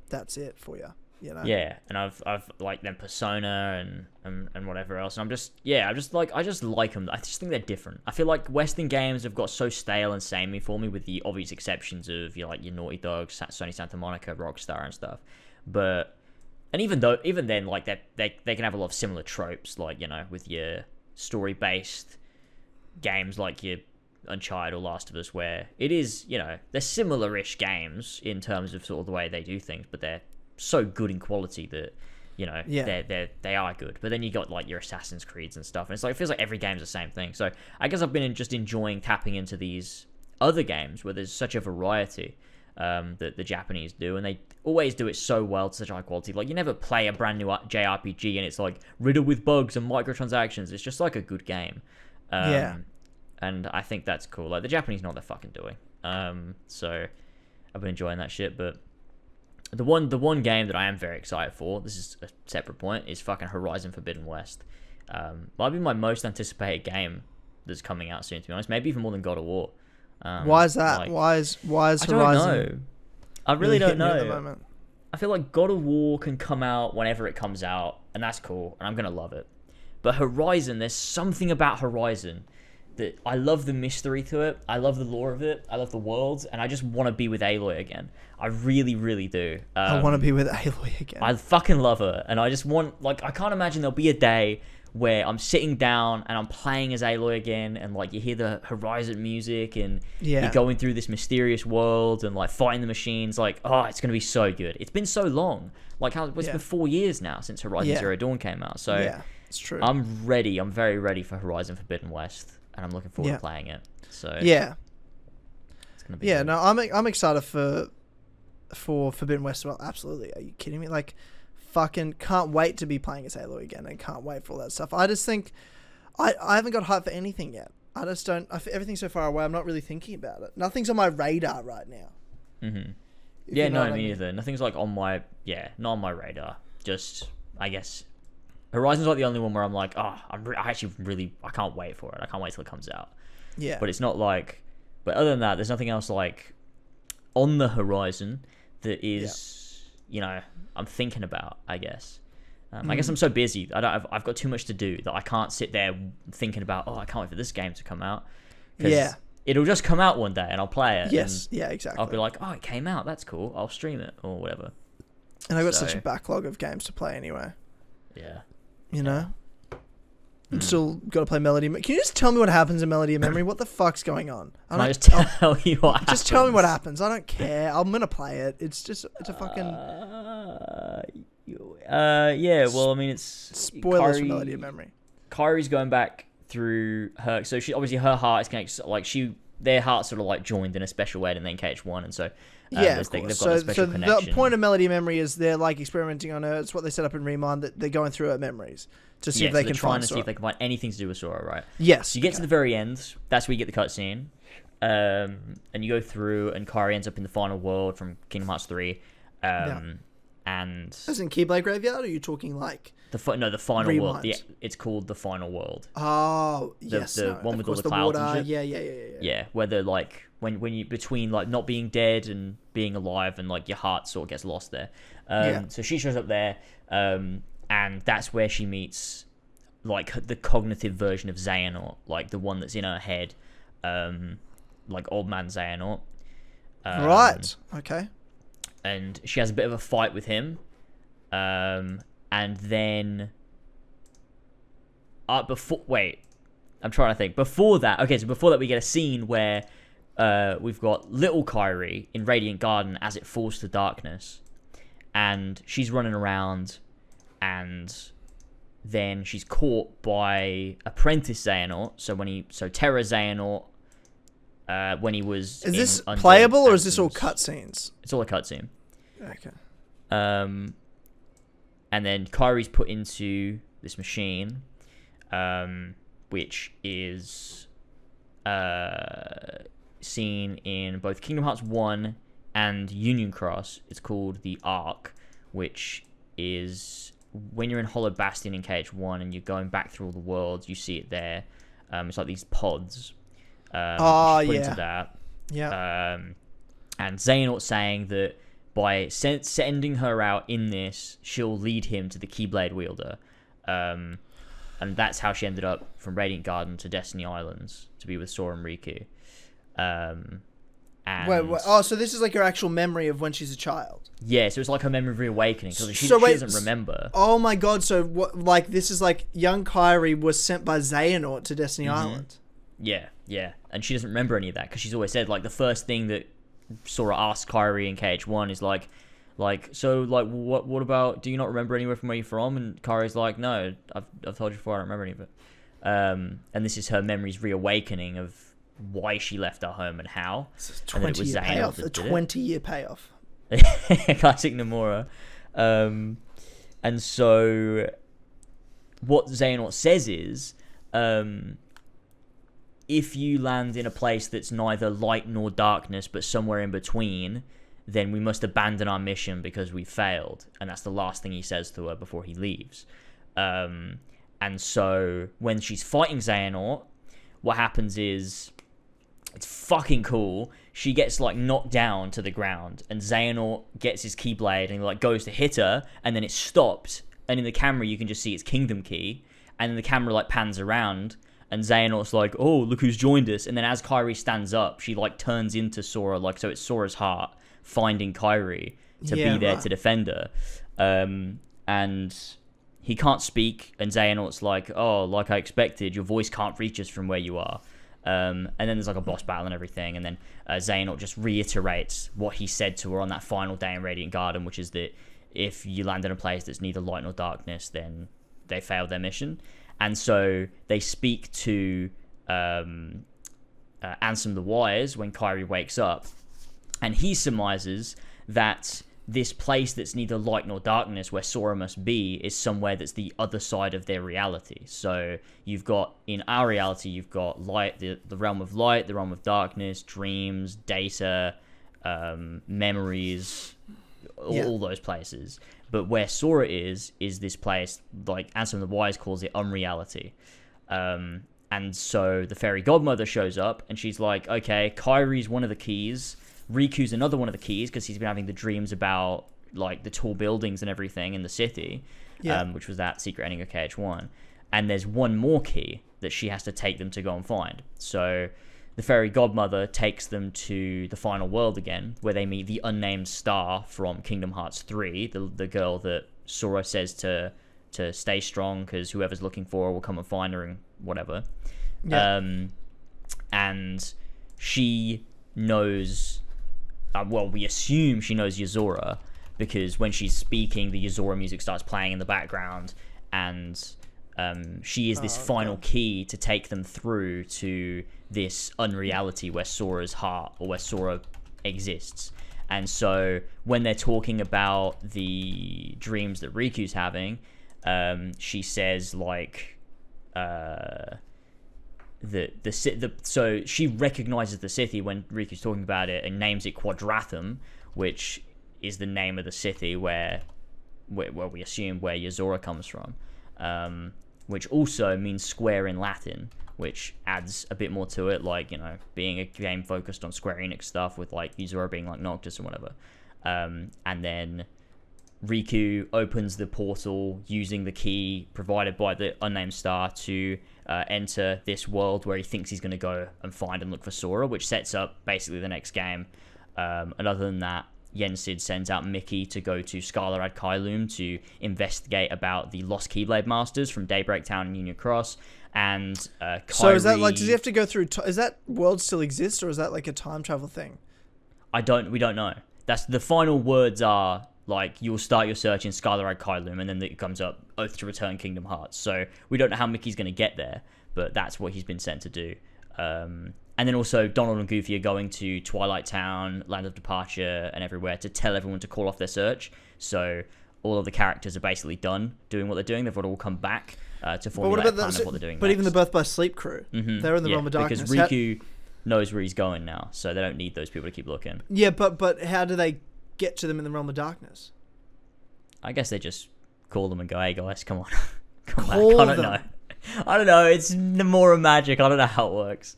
that's it for you. Yeah, and I've like then Persona and whatever else. And I just like them. I just think they're different. I feel like Western games have got so stale and samey for me, with the obvious exceptions of your Naughty Dog, Sony Santa Monica, Rockstar and stuff. And even then, like they can have a lot of similar tropes, like with your story based games like your Uncharted or Last of Us, where it is they're similar-ish games in terms of sort of the way they do things, but they're so good in quality that they are good. But then you got like your Assassin's Creeds and stuff, and it's like it feels like every game's the same thing. So I guess I've been just enjoying tapping into these other games where there's such a variety that the Japanese do, and they always do it so well to such high quality. Like you never play a brand new JRPG and it's like riddled with bugs and microtransactions. It's just like a good game. And I think that's cool. Like the Japanese know what they're fucking doing. So I've been enjoying that shit. But the one game that I am very excited for, this is a separate point, is fucking Horizon Forbidden West. Might be my most anticipated game that's coming out soon, to be honest. Maybe even more than God of War. Why is that? Why is Horizon? I don't know. I really don't know. At the moment? I feel like God of War can come out whenever it comes out, and that's cool, and I'm gonna love it. But Horizon, there's something about Horizon that I love the mystery to it. I love the lore of it. I love the world, and I just want to be with Aloy again. I really, really do. I want to be with Aloy again. I fucking love her, and I just want, I can't imagine there'll be a day where I'm sitting down and I'm playing as Aloy again, and like you hear the Horizon music, and you're going through this mysterious world and like fighting the machines. Like, oh, it's gonna be so good. It's been so long. Like it's been 4 years now since Horizon Zero Dawn came out. So it's true. I'm ready. I'm very ready for Horizon Forbidden West, and I'm looking forward to playing it. So it's gonna be good. No, I'm excited for Forbidden West as well. Absolutely. Are you kidding me? Like, fucking can't wait to be playing as Aloy again, and can't wait for all that stuff. I just think I haven't got hype for anything yet. I just don't. Everything's so far away. I'm not really thinking about it. Nothing's on my radar right now. Mm-hmm. Yeah, no, me neither. Nothing's like on my not on my radar. Just I guess Horizon's like the only one where I'm like, oh, I can't wait for it. I can't wait till it comes out. Yeah. But it's not like. But other than that, there's nothing else like on the horizon that is I'm thinking about, I guess. I guess I'm so busy. I've got too much to do that I can't sit there thinking about, oh, I can't wait for this game to come out. Yeah. It'll just come out one day and I'll play it. Yes, exactly. I'll be like, oh, it came out. That's cool. I'll stream it or whatever. And I've got such a backlog of games to play anyway. Yeah. You know? I'm still got to play Melody. Can you just tell me what happens in Melody of Memory? What the fuck's going on? Can I just tell you what happens? Just tell me what happens. I don't care. I'm going to play it. It's a fucking... yeah, well, I mean, it's... Spoilers for Melody of Memory. Kyrie's going back through her... So she obviously her heart is connected... Like, she their hearts sort of like joined in a special way in KH1, and so yeah, of they've course. got a special the connection. point of Melody Memory is they're like experimenting on her. It's what they set up in Remind, that they're going through her memories to see if they can find see if they can find anything to do with Sora, right? Yes. So you get to the very end. That's where you get the cutscene, and you go through, and Kairi ends up in the final world from Kingdom Hearts 3. And as in Keyblade Graveyard, or are you talking like the final Rewind. world? It's called the final world. Oh, yes, the one with all the clouds water. and shit. Yeah. Yeah, where they're like when you between like not being dead and being alive, and like your heart sort of gets lost there. So she shows up there, and that's where she meets like the cognitive version of Xehanort, like the one that's in her head, like old man Xehanort. Right. Okay. And she has a bit of a fight with him, and then I'm trying to think. Before that, we get a scene where we've got little Kairi in Radiant Garden as it falls to darkness, and she's running around, and then she's caught by Apprentice Xehanort. So Terra Xehanort. When he was... Is this playable, or is this all cutscenes? It's all a cutscene. Okay. And then Kairi's put into this machine, which is seen in both Kingdom Hearts 1 and Union Cross. It's called the Ark, which is when you're in Hollow Bastion in KH1 and you're going back through all the worlds, you see it there. It's like these pods. Into that. Yeah. And Xehanort saying that by sending her out in this, she'll lead him to the Keyblade wielder. And that's how she ended up from Radiant Garden to Destiny Islands to be with Sora and Riku. And wait. Oh, so this is like her actual memory of when she's a child. Yeah, so it's like her memory of reawakening, because she doesn't remember. Oh my god, so what? Like, this is like young Kairi was sent by Xehanort to Destiny Island. Yeah, and she doesn't remember any of that, because she's always said, like, the first thing that Sora asks Kairi in KH1 is like, what about, do you not remember anywhere from where you're from? And Kairi's like, no, I've told you before, I don't remember any of it. And this is her memories reawakening of why she left her home and how. It's a 20-year payoff. A 20-year payoff. Classic Nomura. And so what Xehanort says is, if you land in a place that's neither light nor darkness, but somewhere in between, then we must abandon our mission because we failed. And that's the last thing he says to her before he leaves. And so when she's fighting Xehanort, what happens is, it's fucking cool. She gets like knocked down to the ground, and Xehanort gets his Keyblade and he like goes to hit her, and then it stops. And in the camera, you can just see its Kingdom Key, and then the camera like pans around. And Xehanort's like, oh, look who's joined us. And then as Kairi stands up, she like turns into Sora, like, so it's Sora's heart finding Kairi to be there to defend her. And he can't speak, and Xehanort's like, oh, like I expected, your voice can't reach us from where you are. And then there's like a boss battle and everything, and then Xehanort just reiterates what he said to her on that final day in Radiant Garden, which is that if you land in a place that's neither light nor darkness, then they failed their mission. And so they speak to Ansem the Wise when Kairi wakes up, and he surmises that this place that's neither light nor darkness, where Sora must be, is somewhere that's the other side of their reality. So you've got, in our reality, you've got light, the realm of light, the realm of darkness, dreams, data, memories, all those places. But where Sora is this place, like Ansem the Wise calls it, unreality. And so the fairy godmother shows up, and she's like, okay, Kairi's one of the keys, Riku's another one of the keys, because he's been having the dreams about like the tall buildings and everything in the city, which was that secret ending of KH1. And there's one more key that she has to take them to go and find. So the fairy godmother takes them to the final world again, where they meet the unnamed star from Kingdom Hearts 3, the girl that Sora says to stay strong, because whoever's looking for her will come and find her and whatever. And she knows, we assume she knows Yozora, because when she's speaking, the Yozora music starts playing in the background, and She is this final key to take them through to this unreality where Sora's heart, or where Sora exists. And so when they're talking about the dreams that Riku's having, she says like so she recognizes the city when Riku's talking about it and names it Quadrathum, which is the name of the city where we assume where Yozora comes from, which also means square in Latin, which adds a bit more to it, like, you know, being a game focused on Square Enix stuff with like Yozora being like Noctis or whatever. And then Riku opens the portal using the key provided by the unnamed star to enter this world where he thinks he's going to go and find and look for Sora, which sets up basically the next game. And other than that, Yensid sends out Mickey to go to Scarlet Ad Kylum to investigate about the lost Keyblade Masters from Daybreak Town and Union Cross. And Kairi... So is that like, does he have to go through... Is that world still exist, or is that like a time travel thing? We don't know. That's the final words are like, you'll start your search in Scarlet Ad Kylum, and then it comes up Oath to Return Kingdom Hearts. So we don't know how Mickey's going to get there, but that's what he's been sent to do. And then also Donald and Goofy are going to Twilight Town, Land of Departure, and everywhere to tell everyone to call off their search. So all of the characters are basically done doing what they're doing. They've all come back to formulate a plan of what they're doing But next. even the Birth by Sleep crew, they're in the realm of darkness. Because Riku knows where he's going now, so they don't need those people to keep looking. Yeah, but how do they get to them in the realm of darkness? I guess they just call them and go, hey guys, come on. Come Call back. them. Know. I don't know. It's more of magic. I don't know how it works.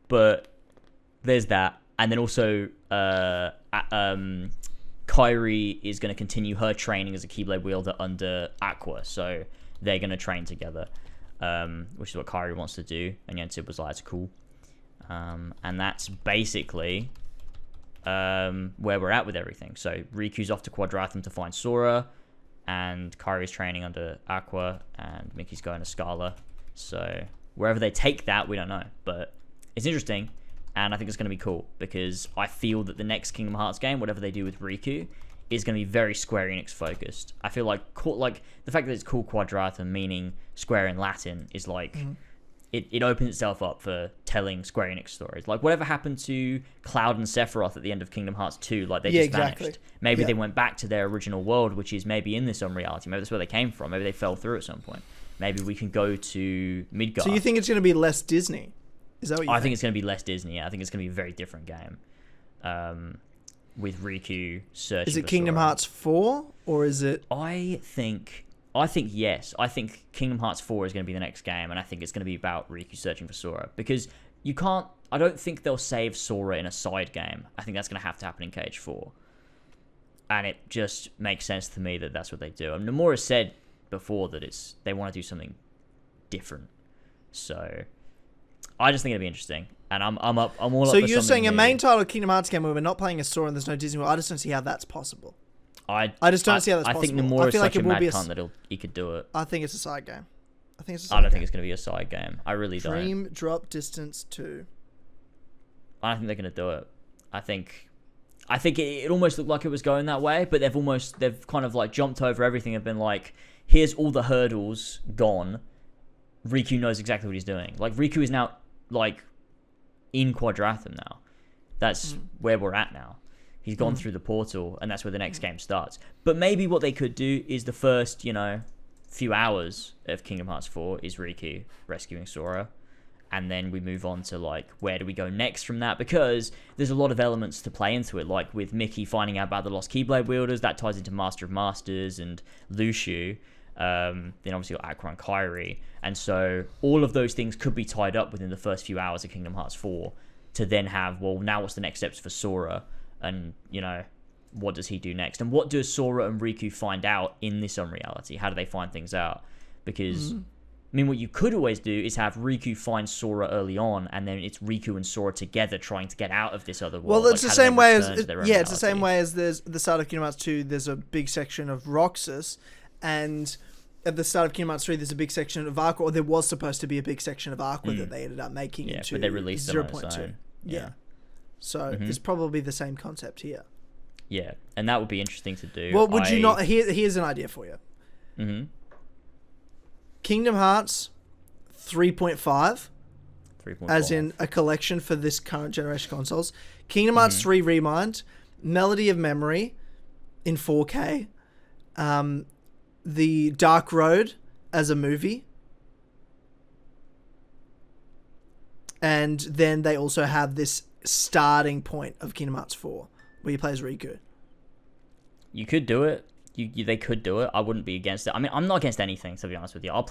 But there's that. And then also Kairi is going to continue her training as a Keyblade wielder under Aqua. So they're going to train together, which is what Kairi wants to do. And Yensid was like, that's cool. And that's basically where we're at with everything. So Riku's off to Quadrathum to find Sora, and Kairi's training under Aqua, and Mickey's going to Scala. So wherever they take that, we don't know. But it's interesting, and I think it's going to be cool, because I feel that the next Kingdom Hearts game, whatever they do with Riku, is going to be very Square Enix focused. I feel like the fact that it's called Quadrathum, meaning square in Latin, is like... It opens itself up for telling Square Enix stories. Like, whatever happened to Cloud and Sephiroth at the end of Kingdom Hearts 2, like, they just vanished. Maybe they went back to their original world, which is maybe in this unreality. Maybe that's where they came from. Maybe they fell through at some point. Maybe we can go to Midgard. So you think it's going to be less Disney? Is that what you think? I think it's going to be less Disney. I think it's going to be a very different game. With Riku searching Is it for Kingdom Sora. Hearts 4, or is it... I think yes. I think Kingdom Hearts 4 is going to be the next game, and I think it's going to be about Riku searching for Sora, because I don't think they'll save Sora in a side game. I think that's going to have to happen in Cage 4. And it just makes sense to me that that's what they do. And Nomura said before that they want to do something different. So I just think it'll be interesting. And I'm all up for So you're saying new. a main title Kingdom Hearts game where we're not playing as Sora and there's no Disney World. I just don't see how that's possible. I just don't see how that's possible. I think Nomura is feel such like a mad cunt that he could do it. I think it's a side game. I don't think it's going to be a side game. I really don't. Dream Drop Distance 2. I don't think they're going to do it. I think it almost looked like it was going that way, but they've kind of like jumped over everything and been like, here's all the hurdles gone. Riku knows exactly what he's doing. Like, Riku is now like in Quadrathum now. That's where we're at now. He's gone through the portal, and that's where the next game starts. But maybe what they could do is the first, few hours of Kingdom Hearts 4 is Riku rescuing Sora, and then we move on to, like, where do we go next from that? Because there's a lot of elements to play into it, like with Mickey finding out about the Lost Keyblade Wielders, that ties into Master of Masters and Luxu, then obviously got Aqua and Kairi, and so all of those things could be tied up within the first few hours of Kingdom Hearts 4 to then have, well, now what's the next steps for Sora? And, what does he do next? And what does Sora and Riku find out in this unreality? How do they find things out? Because, what you could always do is have Riku find Sora early on, and then it's Riku and Sora together trying to get out of this other world. Well, it's like, the same way as... it's the same way as there's the start of Kingdom Hearts 2, there's a big section of Roxas, and at the start of Kingdom Hearts 3, there's a big section of Aqua, or there was supposed to be a big section of Aqua that they ended up making into but they released 0.2. Yeah. So it's probably the same concept here. Yeah, and that would be interesting to do. Well, would you not... Here's an idea for you. Kingdom Hearts 3.5, 3.5. as in a collection for this current generation consoles. Kingdom Hearts 3 Remind, Melody of Memory in 4K, The Dark Road as a movie, and then they also have this starting point of Kingdom Hearts 4 where you play as Riku. You could do it. They could do it. I wouldn't be against it. I mean, I'm not against anything, to be honest with you. I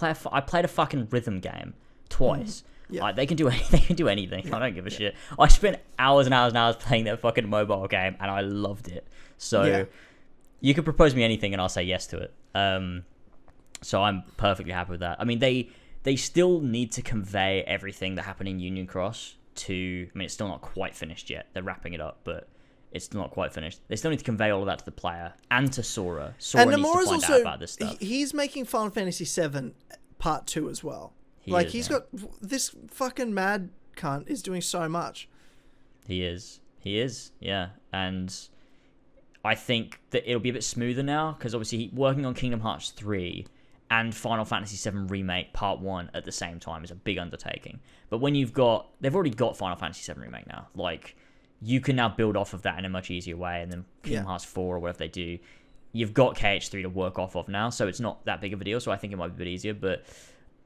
played a fucking rhythm game twice. Yeah. They can do anything. They can do anything. I don't give a shit. I spent hours and hours and hours playing that fucking mobile game, and I loved it. So you could propose me anything, and I'll say yes to it. So I'm perfectly happy with that. I mean, they still need to convey everything that happened in Union Cross to... I mean, it's still not quite finished yet. They're wrapping it up, but it's still not quite finished. They still need to convey all of that to the player and to Sora. Sora needs to find out about this stuff. He's making Final Fantasy VII Part 2 as well. He's got... This fucking mad cunt is doing so much. He is, yeah. And I think that it'll be a bit smoother now, because obviously working on Kingdom Hearts 3 and Final Fantasy VII Remake Part 1 at the same time is a big undertaking. But when they've already got Final Fantasy VII Remake now. Like, you can now build off of that in a much easier way, and then Kingdom Hearts 4 or whatever they do, you've got KH3 to work off of now, so it's not that big of a deal, so I think it might be a bit easier. But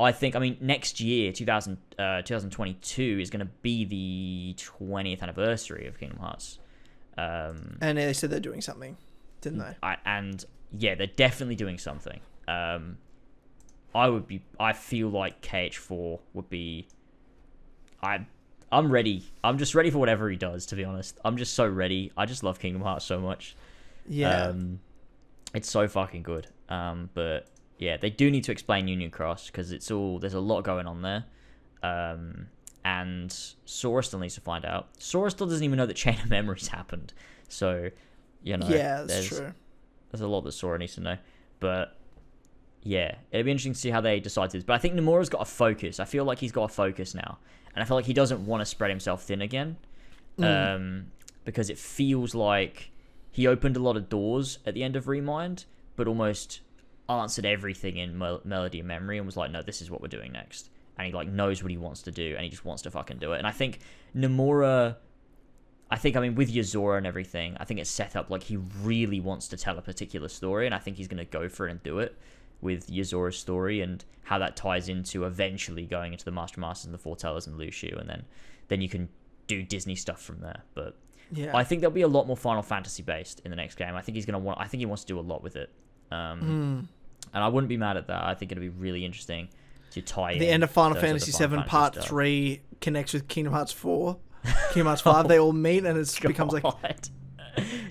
I think, next year, 2022, is going to be the 20th anniversary of Kingdom Hearts. And they said they're doing something, didn't they? They're definitely doing something. I feel like KH4 would be... I'm ready. I'm just ready for whatever he does, to be honest. I'm just so ready. I just love Kingdom Hearts so much. Yeah. It's so fucking good. But yeah, they do need to explain Union Cross, because there's a lot going on there. And Sora still needs to find out. Sora still doesn't even know that Chain of Memories happened. So, yeah, that's true. There's a lot that Sora needs to know. But yeah, it'll be interesting to see how they decide this. But I think Nomura's got a focus. I feel like he's got a focus now. And I feel like he doesn't want to spread himself thin again. Because it feels like he opened a lot of doors at the end of Remind, but almost answered everything in Melody and Memory and was like, no, this is what we're doing next. And he knows what he wants to do, and he just wants to fucking do it. And I think Nomura... with Yozora and everything, I think it's set up like he really wants to tell a particular story, and I think he's going to go for it and do it with Yozora's story and how that ties into eventually going into the Masters and the FourPillars and Lucio, and then you can do Disney stuff from there. But yeah, I think there'll be a lot more Final Fantasy based in the next game. I think he wants to do a lot with it. And I wouldn't be mad at that. I think it'll be really interesting to tie in. The end of Final Fantasy VII Part 3 connects with Kingdom Hearts 4. Kingdom Hearts 5, they all meet, and it becomes like...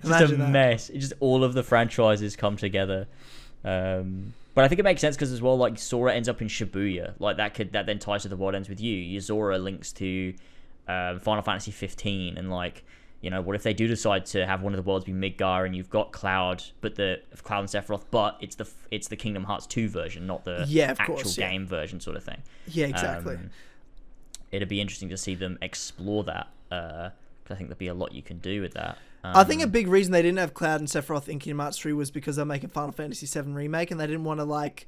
just a mess. Just all of the franchises come together. But I think it makes sense because as well, like, Sora ends up in Shibuya. Like, that then ties to the World Ends With You. Yozora links to Final Fantasy 15, and like, what if they do decide to have one of the worlds be Midgar, and you've got Cloud, but Cloud and Sephiroth, but it's the Kingdom Hearts 2 version, not the actual game version sort of thing. Yeah, exactly. It'd be interesting to see them explore that, because I think there'd be a lot you can do with that. I think a big reason they didn't have Cloud and Sephiroth in Kingdom Hearts 3 was because they're making Final Fantasy VII Remake, and they didn't want to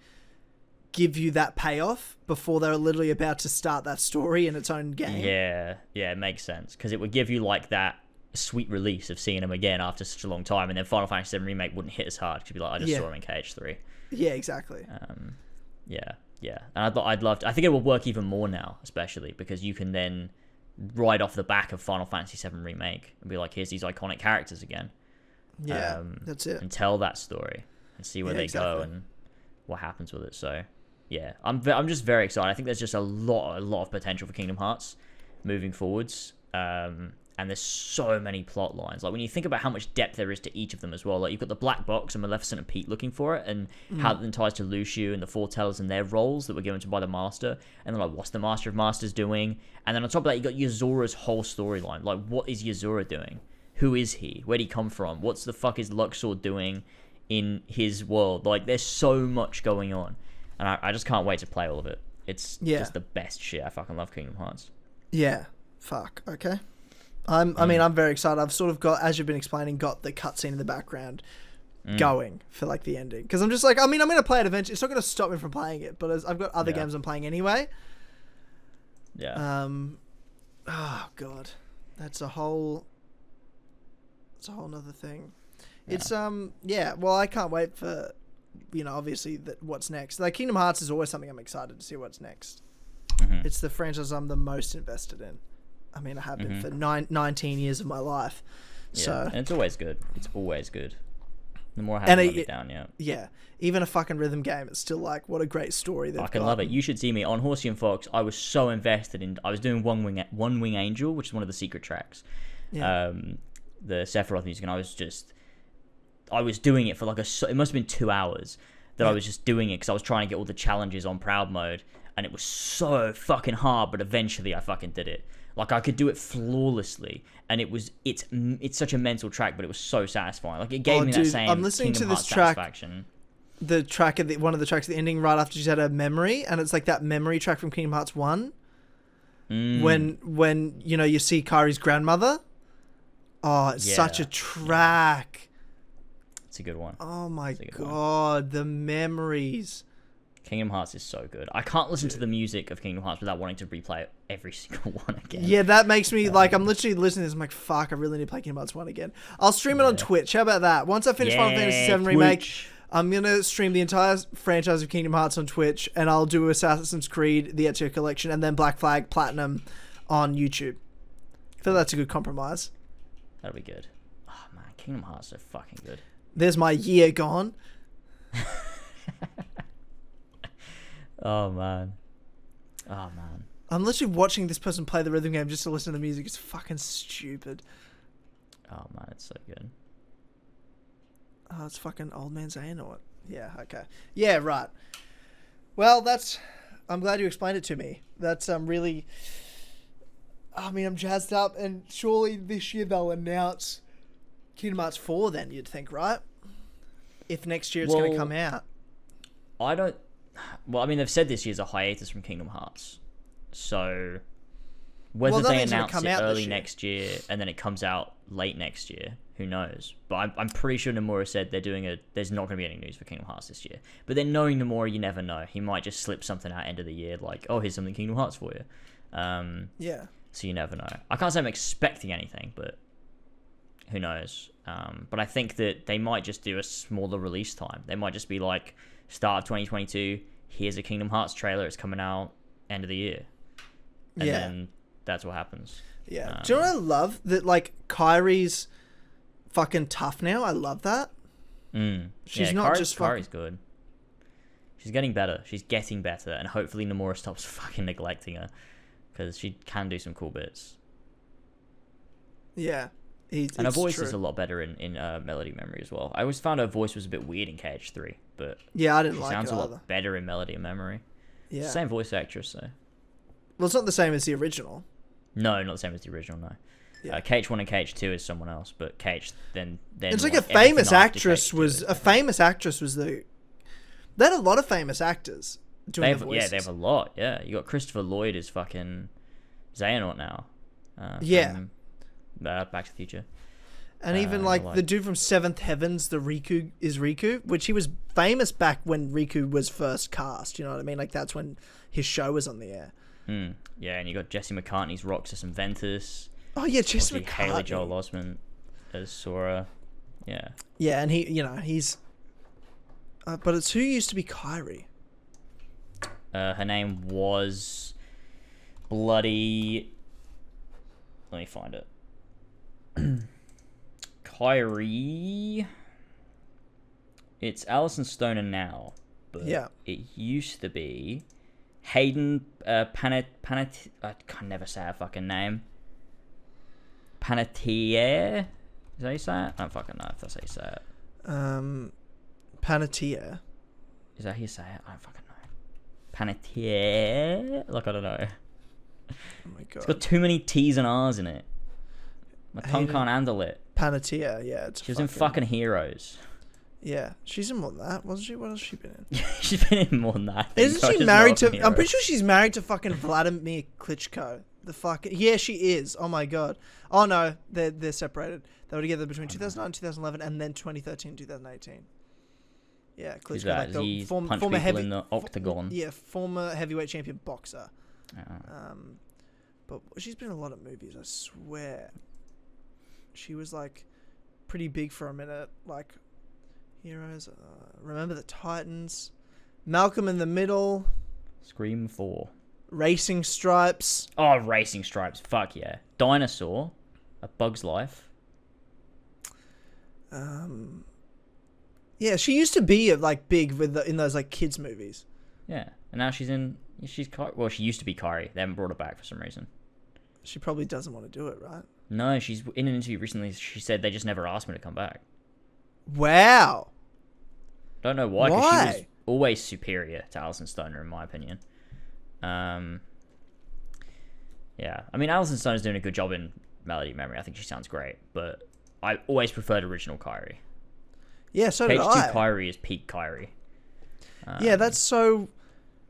give you that payoff before they were literally about to start that story in its own game. Yeah, it makes sense, because it would give you that sweet release of seeing him again after such a long time, and then Final Fantasy VII Remake wouldn't hit as hard, because you'd be like, I just saw him in KH3. Yeah, exactly. Yeah, and I think it will work even more now, especially because you can then ride off the back of Final Fantasy VII Remake and be like, here's these iconic characters again. Yeah, that's it. And tell that story and see where they go and what happens with it. So, yeah, I'm just very excited. I think there's just a lot of potential for Kingdom Hearts moving forwards. And there's so many plot lines. Like, when you think about how much depth there is to each of them as well, like, you've got the black box and Maleficent and Pete looking for it, and how that then ties to Lucio and the FourPillars and their roles that were given to by the Master, and then, like, what's the Master of Masters doing? And then on top of that, you got Yozora's whole storyline. Like, what is Yozora doing? Who is he? Where'd he come from? What's the fuck is Luxor doing in his world? Like, there's so much going on, and I just can't wait to play all of it. It's just the best shit. I fucking love Kingdom Hearts. Yeah. Fuck. Okay. I'm very excited. I've sort of got, as you've been explaining, got the cutscene in the background going for like the ending, because I'm just like, I mean, I'm gonna play it eventually. It's not gonna stop me from playing it, but I've got other games I'm playing anyway. Yeah. Oh god, that's a whole nother thing. Yeah. It's well, I can't wait for, obviously that what's next. Like Kingdom Hearts is always something I'm excited to see what's next. Mm-hmm. It's the franchise I'm the most invested in. I mean, I have been for 19 years of my life. Yeah. So And it's always good. It's always good. The more I have it down, Yeah. Even a fucking rhythm game, it's still like, what a great story they've got. I can love it. You should see me on Horsey and Fox. I was so invested in. I was doing One Wing Angel, which is one of the secret tracks. Yeah. The Sephiroth music, and I was doing it for like it must have been 2 hours that I was just doing it because I was trying to get all the challenges on proud mode, and it was so fucking hard, but eventually I fucking did it. Like I could do it flawlessly, and it's such a mental track, but it was so satisfying. Like it gave me that same I'm listening Kingdom to Hearts this track, satisfaction. the track at one of the tracks at the ending right after she's had a memory, and it's like that memory track from Kingdom Hearts 1 when you see Kairi's grandmother. Oh, it's such a track. It's a good one. Oh my god, the memories. Kingdom Hearts is so good. I can't listen to the music of Kingdom Hearts without wanting to replay every single one again. Yeah, that makes me like, I'm literally listening to this, I'm like, fuck, I really need to play Kingdom Hearts 1 again. I'll stream it on Twitch. How about that? Once I finish Final Fantasy VII Remake, I'm going to stream the entire franchise of Kingdom Hearts on Twitch, and I'll do Assassin's Creed, the Ezio Collection, and then Black Flag Platinum on YouTube. I feel that's a good compromise. That'll be good. Oh man, Kingdom Hearts are fucking good. There's my year gone. Oh man. I'm literally watching this person play the rhythm game just to listen to the music. It's fucking stupid. Oh man, it's so good. Oh, it's fucking Old Man Xehanort. Yeah, okay. Yeah, right. Well, I'm glad you explained it to me. That's really... I mean, I'm jazzed up, and surely this year they'll announce Kingdom Hearts 4 then, you'd think, right? If next year it's going to come out. Well, I mean, they've said this year's a hiatus from Kingdom Hearts. So, whether they announce it early next year and then it comes out late next year, who knows? But I'm pretty sure Nomura said there's not going to be any news for Kingdom Hearts this year. But then knowing Nomura, you never know. He might just slip something out end of the year, like, oh, here's something Kingdom Hearts for you. Yeah. So you never know. I can't say I'm expecting anything, but who knows? But I think that they might just do a smaller release time. They might just be like, start of 2022, here's a Kingdom Hearts trailer, it's coming out end of the year. And then that's what happens. Yeah. Do you know what I love? That, like, Kairi's fucking tough now. I love that. She's not just Kairi's good. She's getting better. She's getting better, and hopefully Nomura stops fucking neglecting her, because she can do some cool bits. Yeah. And her voice is a lot better in Melody Memory as well. I always found her voice was a bit weird in KH3, but yeah, I didn't like it. Sounds a lot better in Melody and Memory. Yeah. Same voice actress, though. Well, it's not the same as the original. No, not the same as the original, no. Yeah. KH1 and KH2 is someone else, but KH then it's like a famous actress was the... They had a lot of famous actors doing the voices. Yeah, they have a lot, yeah. You got Christopher Lloyd as fucking Xehanort now. From Back to the Future. And even like the dude from Seventh Heavens, the Riku, which he was famous back when Riku was first cast. You know what I mean? Like that's when his show was on the air. Yeah, and you got Jesse McCartney's Roxas and Ventus. Oh yeah, Jesse McCartney. Haley Joel Osment as Sora. Yeah. Yeah, and he's. But it's who used to be Kairi. Her name was bloody. Let me find it. Kairi. It's Alison Stoner now, but it used to be Hayden Panet. I can never say her fucking name. Panettiere? Is that how you say it? I don't fucking know if that's how you say it. Panettiere. Is that how you say it? I don't fucking know. Panettiere? Like, I don't know. Oh my god. It's got too many T's and R's in it. My tongue can't handle it. Panettiere, yeah. She was in fucking Heroes. Yeah, she's in more than that, wasn't she? What else has she been in? She's been in more than that. Isn't she married to... I'm pretty sure she's married to fucking Vladimir Klitschko. The fucking yeah, she is. Oh my god. Oh no, they're separated. They were together between 2009 and 2011, and then 2013 2018. Yeah, Who's Klitschko, that? like the He's former punched people heavy in the octagon. yeah, former heavyweight champion boxer. Oh. But she's been in a lot of movies. I swear. She was like pretty big for a minute. Like Heroes, Remember the Titans, Malcolm in the Middle, Scream 4. Racing Stripes. Oh, Racing Stripes. Fuck yeah. Dinosaur. A Bug's Life. Yeah, she used to be like big in those like kids movies. Yeah, and now she's well, she used to be Kyrie. They haven't brought her back for some reason. She probably doesn't want to do it, right? No, she's in an interview recently. She said they just never asked me to come back. Wow. Don't know why. 'Cause Why? she was always superior to Alison Stoner, in my opinion. Yeah, I mean, Alison Stoner's doing a good job in Melody Memory. I think she sounds great, but I always preferred original Kyrie. Yeah, so did Page I. 2 Kyrie is peak Kyrie. Yeah, that's so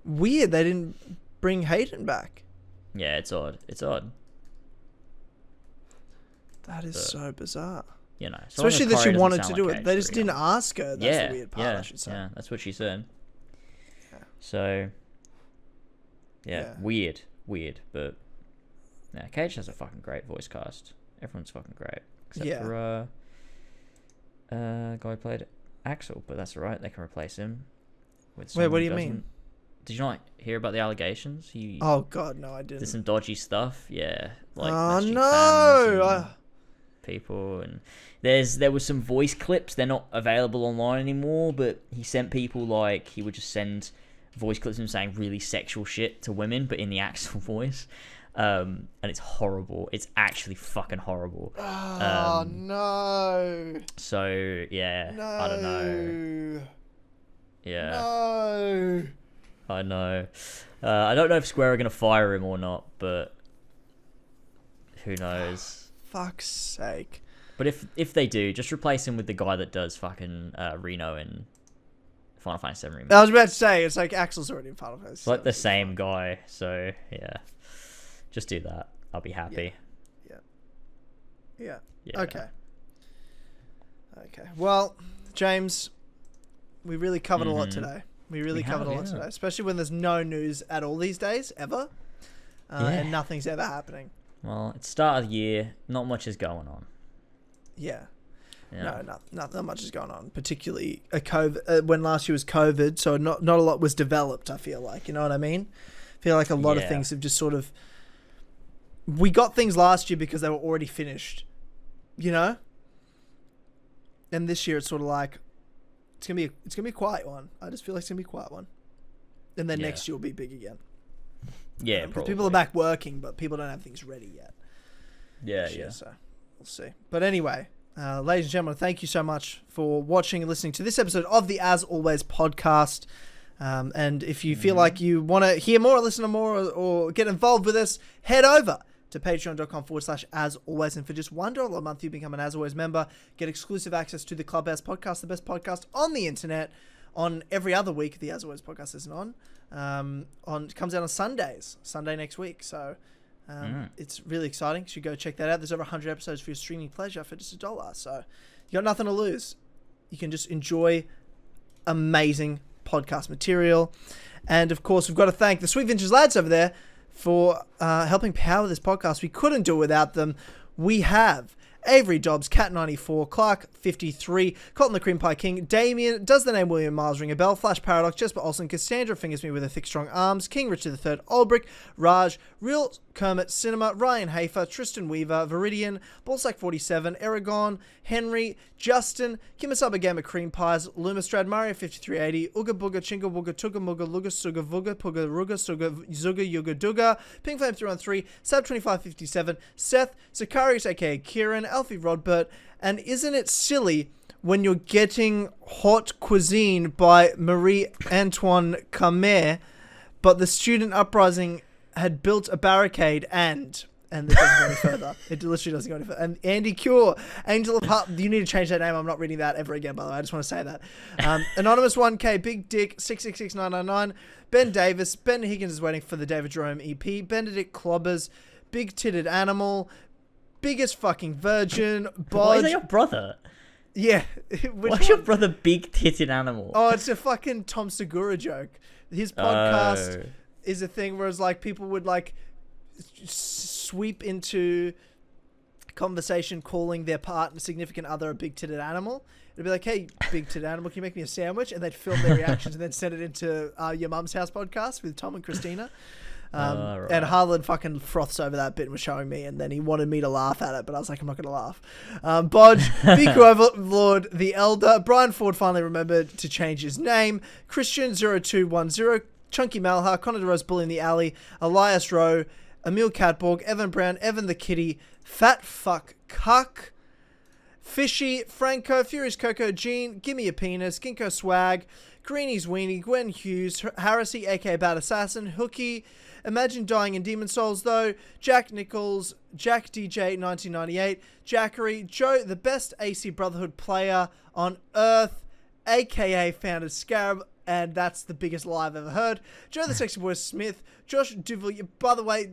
weird. They didn't bring Hayden back. Yeah, it's odd. It's odd. That is so bizarre. You know, so long as especially that she Kyrie doesn't wanted sound to do like it. They just Cage didn't ask her. That's the weird part, yeah, I should say. yeah, that's what she said. Yeah. So, Yeah. weird, but yeah, Cage has a fucking great voice cast. Everyone's fucking great, except for guy who played Axel, but that's alright. They can replace him with. Wait, what do you doesn't. mean? Did you not hear about the allegations? Oh god, no, I didn't. There's some dodgy stuff. Yeah, like oh messaging no. fans and people, and there was some voice clips. They're not available online anymore, but he sent people like he would just send voice clips of him saying really sexual shit to women, but in the Axel voice. And it's horrible. It's actually fucking horrible. Oh no. So yeah, No. I don't know. Yeah, No. I know. I don't know if Square are gonna fire him or not, but who knows? Fuck's sake. But if they do, just replace him with the guy that does fucking Reno in Final Fantasy VII Remake. I was about to say it's like Axel's already in Final Fantasy. It's like the same guy, so yeah. Just do that. I'll be happy. Yeah. Yeah. Okay. Well, James, we really covered a lot today. We really covered a lot today, especially when there's no news at all these days, ever. And nothing's ever happening. Well, it's start of the year. Not much is going on. Yeah. Yeah. No, not much is going on. Particularly when last year was COVID, so not a lot was developed, I feel like. You know what I mean? I feel like a lot of things have just sort of... We got things last year because they were already finished, you know? And this year it's sort of like it's gonna be a quiet one. I just feel like it's gonna be a quiet one. And then next year will be big again. Yeah, because probably. people are back working, but people don't have things ready yet. Yeah. So we'll see. But anyway, ladies and gentlemen, thank you so much for watching and listening to this episode of the As Always podcast. And if you feel like you want to hear more, or listen to more, or get involved with us, head over to patreon.com/as always. And for just $1 a month, you become an As Always member, get exclusive access to the Clubhouse podcast, the best podcast on the internet. On every other week, the As Always podcast isn't on. It comes out on Sunday next week. So it's really exciting. You should go check that out. There's over 100 episodes for your streaming pleasure for just $1. So you got nothing to lose. You can just enjoy amazing podcast material. And of course, we've got to thank the Sweet Vintage lads over there for helping power this podcast. We couldn't do it without them. We have Avery Dobbs, Cat94, Clark 53, Colton the Cream Pie King, Damien, does the name William Miles ring a bell, Flash Paradox, Jesper Olsen, Cassandra fingers me with her thick strong arms, King Richard III, Olbrick, Raj, Real Kermit Cinema, Ryan Hafer, Tristan Weaver, Viridian, Ballsack 47, Aragon, Henry, Justin, Kimasaba Gamer Cream Pies, Lumistrad, Mario 5380, Ooga Booga, Chinga Wooga, Tuga Muga, Luga Suga Vuga, Puga Ruga, Suga, Zuga Yuga Duga, Pink Flame 313, Sab 2557, Seth, Sicarius aka Kieran, Alfie Rodbert, and isn't it silly when you're getting hot cuisine by Marie Antoine Camer, but the student uprising had built a barricade and it doesn't go any further. It literally doesn't go any further. And Andy Cure, Angel of Heart, you need to change that name. I'm not reading that ever again, by the way. I just want to say that. Anonymous 1K, Big Dick, 666999, Ben Davis, Ben Higgins is waiting for the David Jerome EP, Benedict Clobbers, big-titted animal, biggest fucking virgin, Why is that bodge. your brother? Yeah. Why's your brother big-titted animal? Oh, it's a fucking Tom Segura joke. His podcast is a thing where it's like people would like sweep into conversation calling their significant other a big-titted animal. It'd be like, hey, big-titted animal, can you make me a sandwich? And they'd film their reactions and then send it into Your Mum's House podcast with Tom and Christina. Right. And Harlan fucking froths over that bit and was showing me, and then he wanted me to laugh at it, but I was like, I'm not going to laugh. Bodge, Biku Overlord, The Elder, Brian Ford finally remembered to change his name, Christian0210, Chunky Malha, Connor DeRose Bully in the Alley, Elias Rowe, Emil Catborg, Evan Brown, Evan the Kitty, Fat Fuck Cuck, Fishy, Franco, Furious Coco, Gene, Gimme a Penis, Ginkgo Swag, Greenie's Weenie, Gwen Hughes, Harrisy, aka Bad Assassin, Hooky, Imagine Dying in Demon Souls though, Jack Nichols, Jack DJ 1998, Jackery, Joe, the best AC Brotherhood player on Earth, aka Founded Scarab, and that's the biggest lie I've ever heard. Joe the Sexy Boy Smith, Josh Duval. By the way,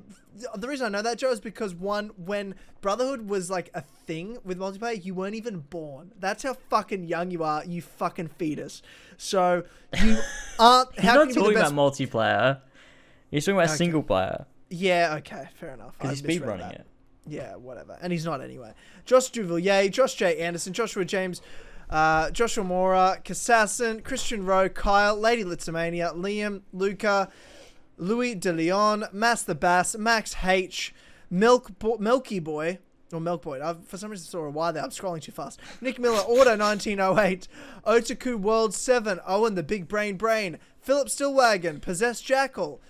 the reason I know that, Joe, is because when Brotherhood was like a thing with multiplayer, you weren't even born. That's how fucking young you are, you fucking fetus. So you aren't. He's how not can you be talking the best? about multiplayer. He's talking about single player. Yeah, okay, fair enough. Because he's speedrunning it. Yeah, whatever. And he's not anyway. Josh Duvalier, Josh J. Anderson, Joshua James, Joshua Mora, Kassassin, Christian Rowe, Kyle, Lady Litzamania, Liam, Luca, Louis De Leon, Mass the Bass, Max H, Milky Boy, or Milk Boy. For some reason I saw a Y there. I'm scrolling too fast. Nick Miller, Order 1908, Otaku World 7, Owen the Big Brain, Philip Stillwagon, Possessed Jackal,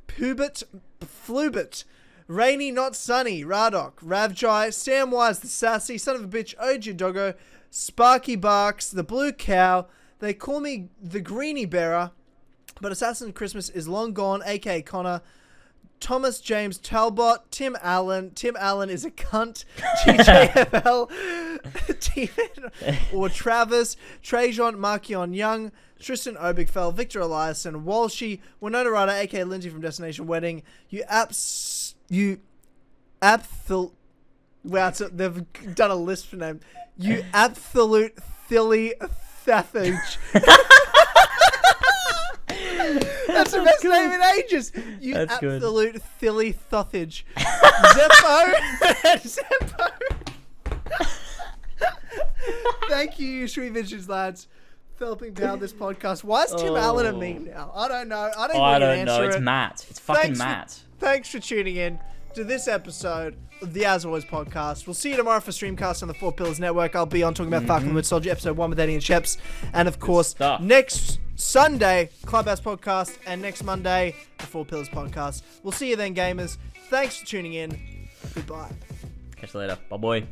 Pubert Flubert, Rainy Not Sunny, Radok, Ravjai, Samwise the Sassy, Son of a Bitch, OG Doggo, Sparky Barks, The Blue Cow, They Call Me the Greenie Bearer, but Assassin Christmas is long gone, aka Connor, Thomas James Talbot, Tim Allen is a cunt, TJFL, or Travis, Trajan Markion Young, Tristan Obigfell, Victor Eliasson, Walshy, Winona Ryder, aka Lindsay from Destination Wedding, wow, so they've done a list for name. You absolute Philly Thathage. That's the best name in ages. You That's absolute good. Philly Thothage. Zeppo. Thank you, Sweet Visions lads, for helping power this podcast. Why is Tim Allen a meme now? I don't know. I don't know. It's Matt. It's fucking Matt. Thanks for tuning in to this episode of the As Always podcast. We'll see you tomorrow for Streamcast on the Four Pillars Network. I'll be on talking about Falcon Winter Soldier episode 1 with Eddie and Sheps. And of course, next Sunday, Clubhouse podcast, and next Monday, the Four Pillars podcast. We'll see you then, gamers. Thanks for tuning in. Goodbye. Catch you later. Bye, boy.